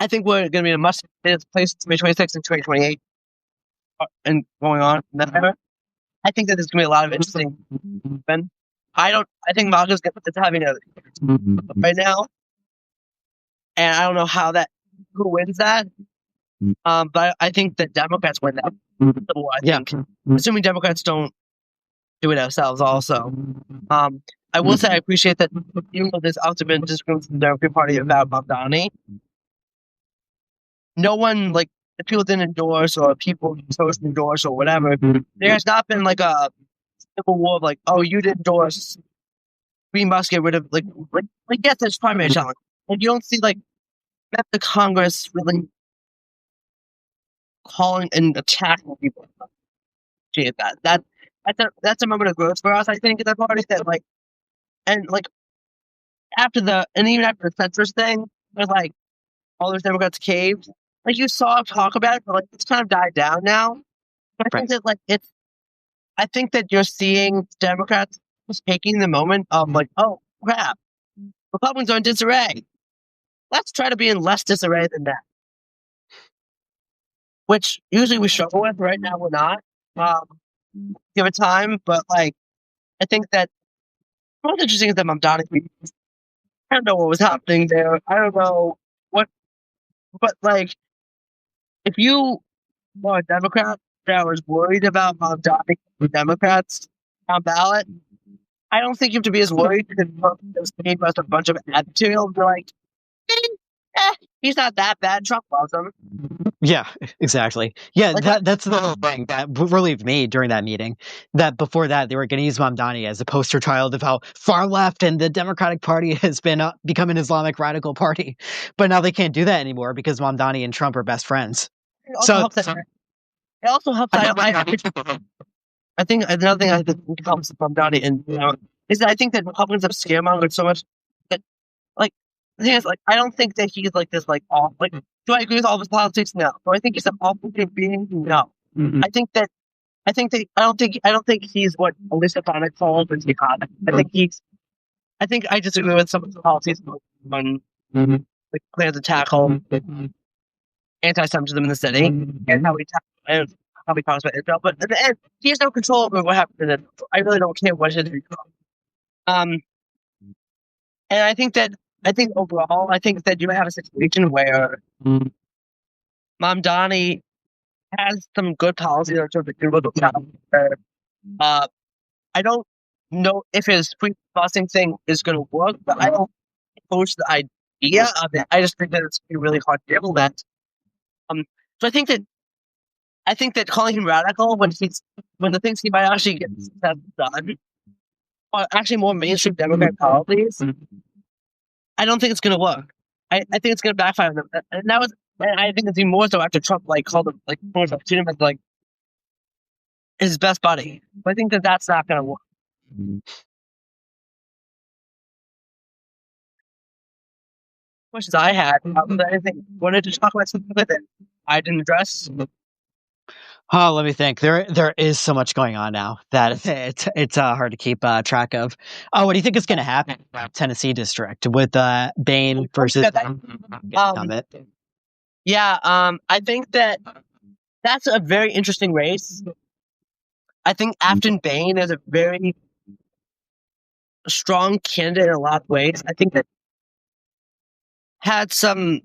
I think we're going to be in a much better place in 2026 and 2028 and going on. I think that there's going to be a lot of interesting. I think MAGA's having a right now, and I don't know who wins that. But I think that Democrats win that. So I think, assuming Democrats don't do it ourselves, also. I will say I appreciate that even though there's also been disagreements in the Democratic Party about Mamdani, no one, like, if people didn't endorse or people chose to endorse or whatever, there has not been like a civil war of like, oh, you didn't endorse, we must get rid of, like yes, there's primary challenge. And you don't see like the Congress really calling and attacking people. That's a moment of growth for us, I think, in the party that like, and like even after the census thing, where like all those Democrats caved, like you saw talk about it, but like it's kind of died down now. But I think that like I think that you're seeing Democrats just taking the moment of like, oh crap, Republicans are in disarray. Let's try to be in less disarray than that. Which usually we struggle with. Right now we're not. Give it time, but like I think that what's interesting is that Mamdani, I don't know what was happening there. I don't know what, but like if you are a Democrat that was worried about Mamdani for Democrats on ballot, I don't think you have to be as worried because those gave us a bunch of ad material. They're like, he's not that bad. Trump loves him. Yeah, exactly. Yeah, like, that's the whole thing that relieved me during that meeting. That before that, they were going to use Mamdani as a poster child of how far left and the Democratic Party has been become an Islamic radical party. But now they can't do that anymore because Mamdani and Trump are best friends. It also helps. It also helps. I think another thing I think helps Mamdani and is that I think that Republicans have scaremongered so much that like the thing is like I don't think that he's like this like off like. Do I agree with all of his politics? No. Do I think he's an awful human being? No. Mm-hmm. I don't think he's what Elisa Sonic called a jihad. I think I disagree with some of the policies on like plans to tackle anti-Semitism in the city and how we talks about Israel. But at the end, he has no control over what happens in it. I really don't care what it is. And I think overall, I think that you have a situation where Mamdani has some good policies in terms of I don't know if his free busing thing is going to work, but I don't oppose the idea of it. I just think that it's really hard to implement. So I think that calling him radical when the things he might actually get done are actually more mainstream Democrat policies, I don't think it's going to work. I think it's going to backfire on them. And that was And I think it's even more so after Trump called him treated him as his best buddy. But I think that that's not going to work. Questions I had, I think wanted to talk about something that I didn't address. Oh, let me think. There is so much going on now that it's hard to keep track of. Oh, what do you think is going to happen in the Tennessee district with Bain versus Summit? Yeah, I think that's a very interesting race. I think Afton Bain is a very strong candidate in a lot of ways. I think that had some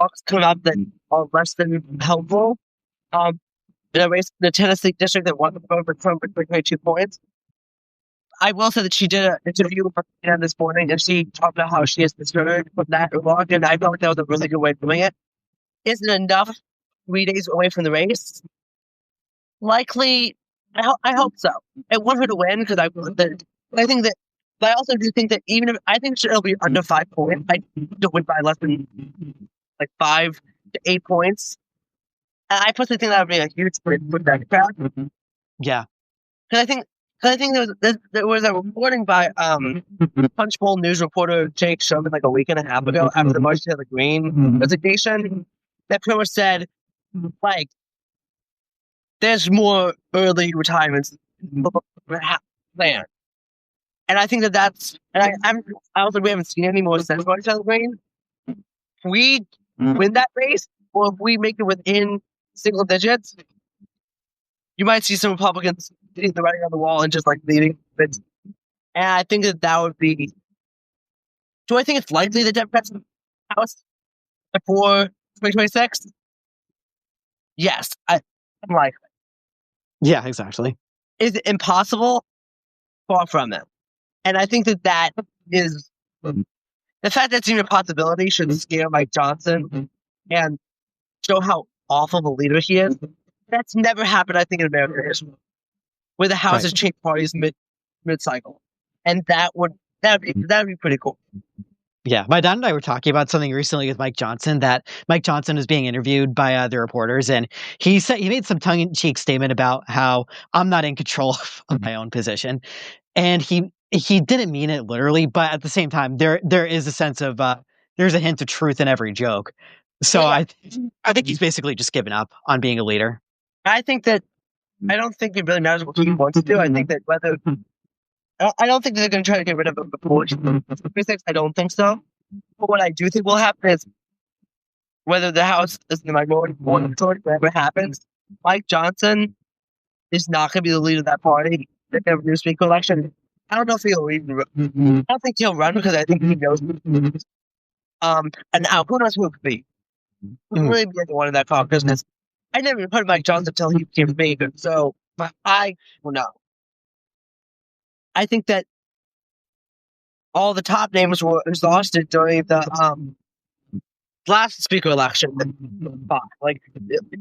talks come up that are less than helpful. In a race in the Tennessee district that won the vote for Trump with 22 points. I will say that she did an interview with CNN this morning, and she talked about how she has discouraged from that long, and I felt like that was a really good way of doing it. Isn't it enough 3 days away from the race? Likely, I hope so. I want her to win because I think that, but I also do think that even if I think it'll be under 5 points, I don't win by less than 5 to 8 points. And I personally think that would be a huge win for that crowd. Yeah, because I think there was a reporting by Punchbowl news reporter Jake Sherman a week and a half ago after the March to the Green resignation that pretty much said there's more early retirements there. And I think that's, and I don't think we haven't seen any more since March to the Green. If we win that race, or if we make it within single digits, you might see some Republicans hitting the writing on the wall and just leading. And I think that would be. Do I think it's likely the Democrats in the House before 2026? Yes, I'm likely. Yeah, exactly. Is it impossible? Far from it. And I think that is the fact that it's even a possibility should scare Mike Johnson and show how awful of a leader he is. That's never happened, I think, in American history, where the House has changed parties mid-cycle, and that'd be pretty cool. Yeah, my dad and I were talking about something recently with Mike Johnson, that Mike Johnson was being interviewed by the reporters, and he made some tongue-in-cheek statement about how I'm not in control of my own position, and he didn't mean it literally, but at the same time, there is a sense of there's a hint of truth in every joke. So I think he's basically just given up on being a leader. I think that I don't think it really matters what he wants to do. I think that whether I don't think they're going to try to get rid of him before 2026. I don't think so. But what I do think will happen is whether the House is the minority or the majority, whatever happens, Mike Johnson is not going to be the leader of that party. They're going to have a new speaker election. I don't know if he'll even. I don't think he'll run because I think he knows. And now who knows who it could be? Who really be the one in that caucus? I never even heard of Mike Johnson until he became mayor. So I don't know. I think that all the top names were exhausted during the last speaker election.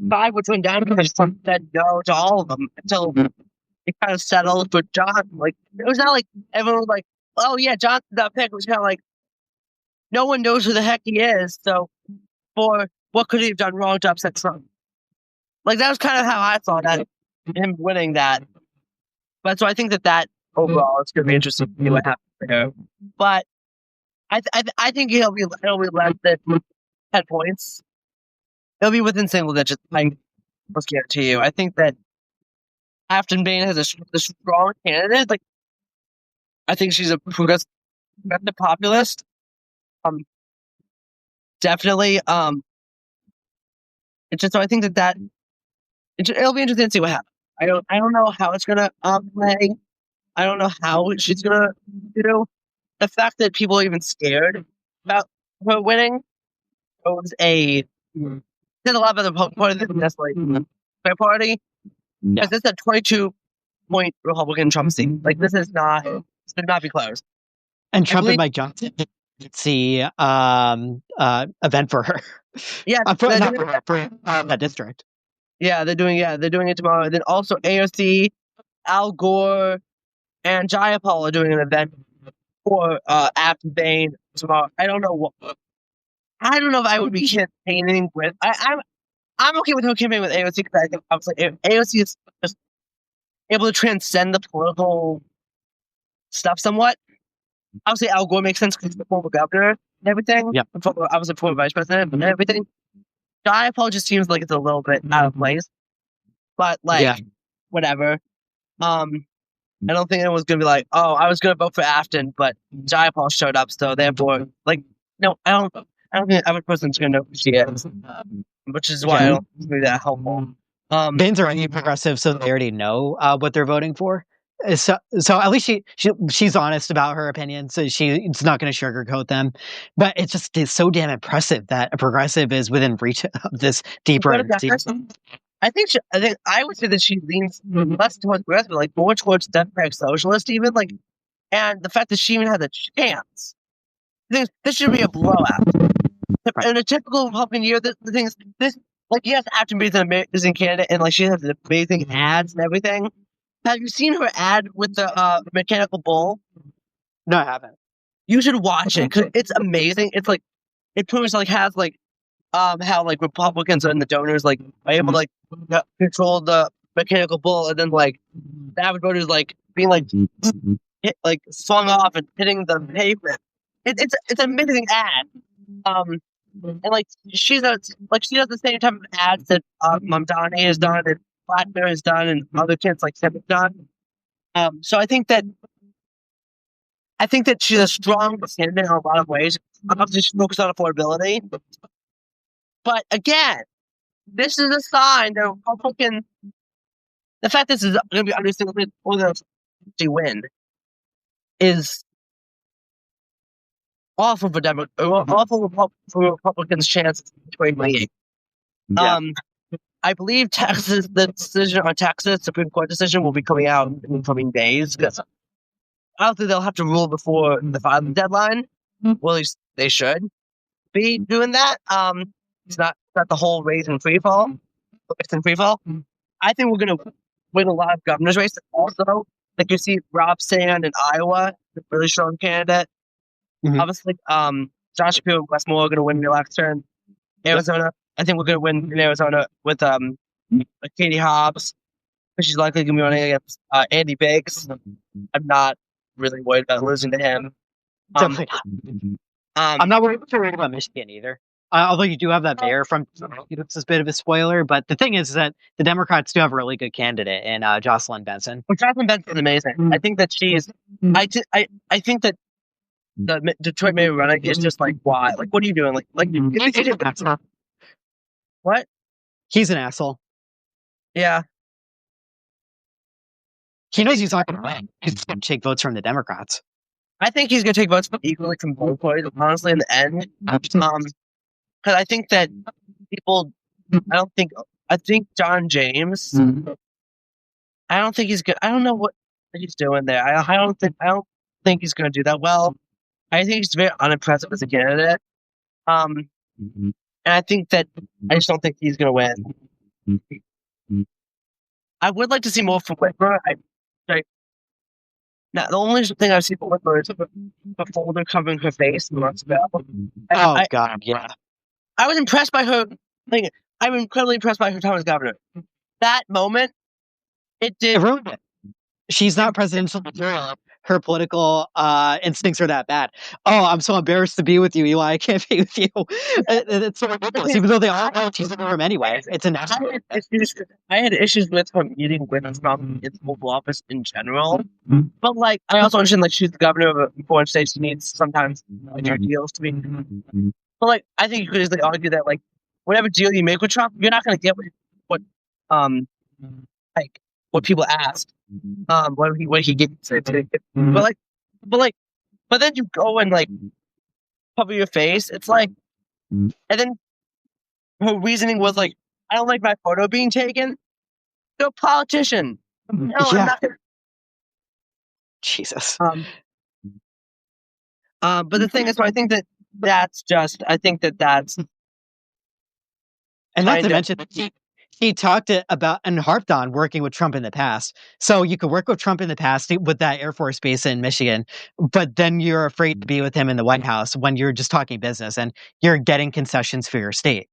Five would turn down because Trump said no to all of them until it kind of settled for John. It was not like everyone was oh yeah, John's that pick. It was kind of no one knows who the heck he is. So, for what could he have done wrong to upset Trump? That was kind of how I saw that, him winning that. But so I think that overall it's going to be interesting to see what happens there. But I think it'll be less than 10 points. It'll be within single digits. I must guarantee you. I think that Afton Bain has a strong candidate. I think she's a progressive populist. Definitely. It's just so I think that it'll be interesting to see what happens. I don't know how it's gonna play. I don't know how she's gonna the fact that people are even scared about her winning was there's a lot of other parties than necessarily my party. Because this is a 22-point Republican Trump seat. This should not be close. And Trump and Mike Johnson, it's the event for her. Yeah, for that district. Yeah, they're doing it tomorrow. And then also AOC, Al Gore, and Jayapal are doing an event for Afton Bain tomorrow. I don't know I don't know if I would be campaigning with. I'm okay with her campaigning with AOC because I think obviously AOC is just able to transcend the political stuff somewhat. Obviously, Al Gore makes sense because he's the former governor and everything. Yep. Obviously, former vice president and everything. Jai Paul just seems like it's a little bit out of place, but whatever. I don't think anyone's gonna be like, "Oh, I was gonna vote for Afton, but Jai Paul showed up, so therefore, like, no, I don't think the average person's gonna know who she is, which is why I don't think it's that helpful." Bane's already progressive, so they already know what they're voting for. So at least she's honest about her opinions. So she's not going to sugarcoat them. But it's so damn impressive that a progressive is within reach of this deeper. I think I would say that she leans less towards progressive, like more towards democratic socialist, even like, and the fact that she even has a chance. This should be a blowout. In a typical Republican year, the thing is this. Like, yes, Afton is an amazing candidate, and like she has amazing ads and everything. Have you seen her ad with the mechanical bull? No, I haven't. You should watch it because it's amazing. It's like it pretty much like has like how like Republicans and the donors like are able to like control the mechanical bull, and then like the average voters like being like hit, like swung off and hitting the pavement. It's an amazing ad. And like she does the same type of ads that Mamdani has done and Blackbear has done and other kids like Sam have done. So I think that she's a strong candidate in a lot of ways. Obviously, she's focused on affordability, but again, this is a sign that Republican. The fact this is going to be understandable or they win is awful for for Republicans' chances in 2028. Yeah. I believe the decision on Texas, Supreme Court decision, will be coming out in the coming days because I don't think they'll have to rule before the filing deadline. Well, at least they should be doing that. It's not the whole race in free fall. It's in free fall. I think we're going to win a lot of governor's races also. Like you see Rob Sand in Iowa, a really strong candidate. Obviously, Josh Shapiro and Wes Moore are going to win the election. Arizona, I think we're going to win in Arizona with Katie Hobbs, but she's likely going to be running against Andy Biggs. I'm not really worried about losing to him. Definitely not. I'm not worried about Michigan either. Although you do have that mayor from, it's a bit of a spoiler, but the thing is that the Democrats do have a really good candidate in Jocelyn Benson. Well, Jocelyn Benson is amazing. I think that she is. I think that the Detroit mayor running is just like, why? Like, what are you doing? Like what? He's an asshole. Yeah. He knows he's not going to win. He's going to take votes from the Democrats. I think he's going to take votes equally from both parties, honestly, in the end. Because I think that people, I think John James, I don't think he's good. I don't know what he's doing there. I don't think he's going to do that well. I think he's very unimpressive as a candidate. And I think that I just don't think he's going to win. I would like to see more from Whitmer. Now, the only thing I've seen from Whitmer is a folder covering her face months ago. God, yeah. I was impressed by her. I'm incredibly impressed by her time as governor. That moment, it ruined it. She's not presidential material. Her political instincts are that bad. Oh, I'm so embarrassed to be with you, Eli. I can't be with you. It's so ridiculous. Even though they all know she's in the room anyway. It's a national. I had issues with her meeting with Trump in the Oval Office in general. But, like, I also understand, like, she's the governor of a foreign state. She needs sometimes her deals to be. But, like, I think you could easily argue that, like, whatever deal you make with Trump, you're not going to get what people ask. What he gets it. But then you go and like cover your face. It's like, and then her reasoning was like, I don't like my photo being taken. You're a politician. No, yeah. I'm not gonna... Jesus. But the thing is, so I think that's. And not to mention, he talked about and harped on working with Trump in the past. So you could work with Trump in the past with that Air Force base in Michigan, but then you're afraid to be with him in the White House when you're just talking business and you're getting concessions for your state.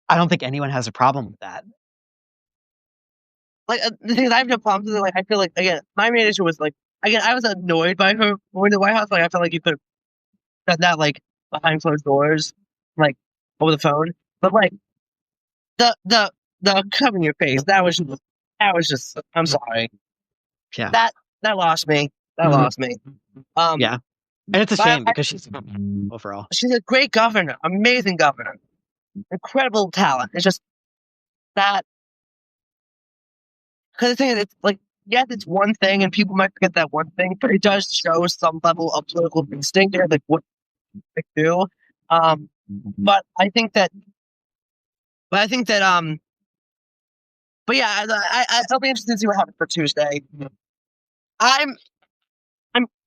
I don't think anyone has a problem with that. Like the thing is, I have no problems with it. Like I feel like again, my main issue was like again, I was annoyed by her going to the White House. Like I felt like you could have done that like behind closed doors, like over the phone. But like the covering your face, that was just I'm sorry. Yeah. That lost me. That lost me. Yeah. And it's a But shame because overall. she's a great governor, amazing governor, incredible talent. It's just that because the thing is, it's like yes, it's one thing, and people might forget that one thing, but it does show some level of political instinct there, like what they do. But I think that, but I think that, but yeah, I'll be interested to see what happens for Tuesday. I'm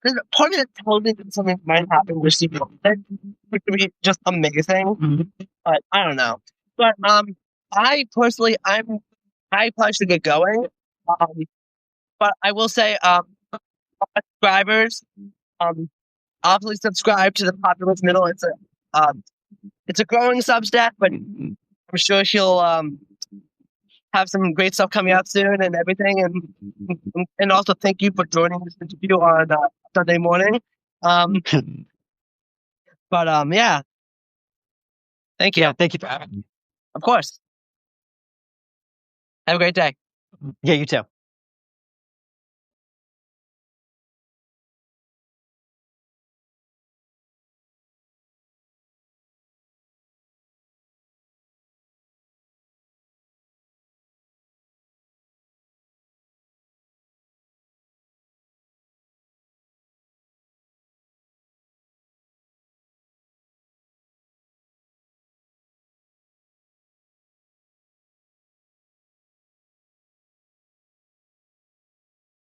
there's a part of me that tells me that something might happen with Steve Wilson, which would be just amazing. But I don't know. But I personally, I probably should get going. Um, but I will say, subscribers, um, obviously subscribe to the Populist Middle. It's a growing Substack, but I'm sure she'll have some great stuff coming out soon and everything. And also thank you for joining this interview on Sunday morning. But yeah, thank you. Yeah, thank you for having me. Of course. Have a great day. Yeah, you too.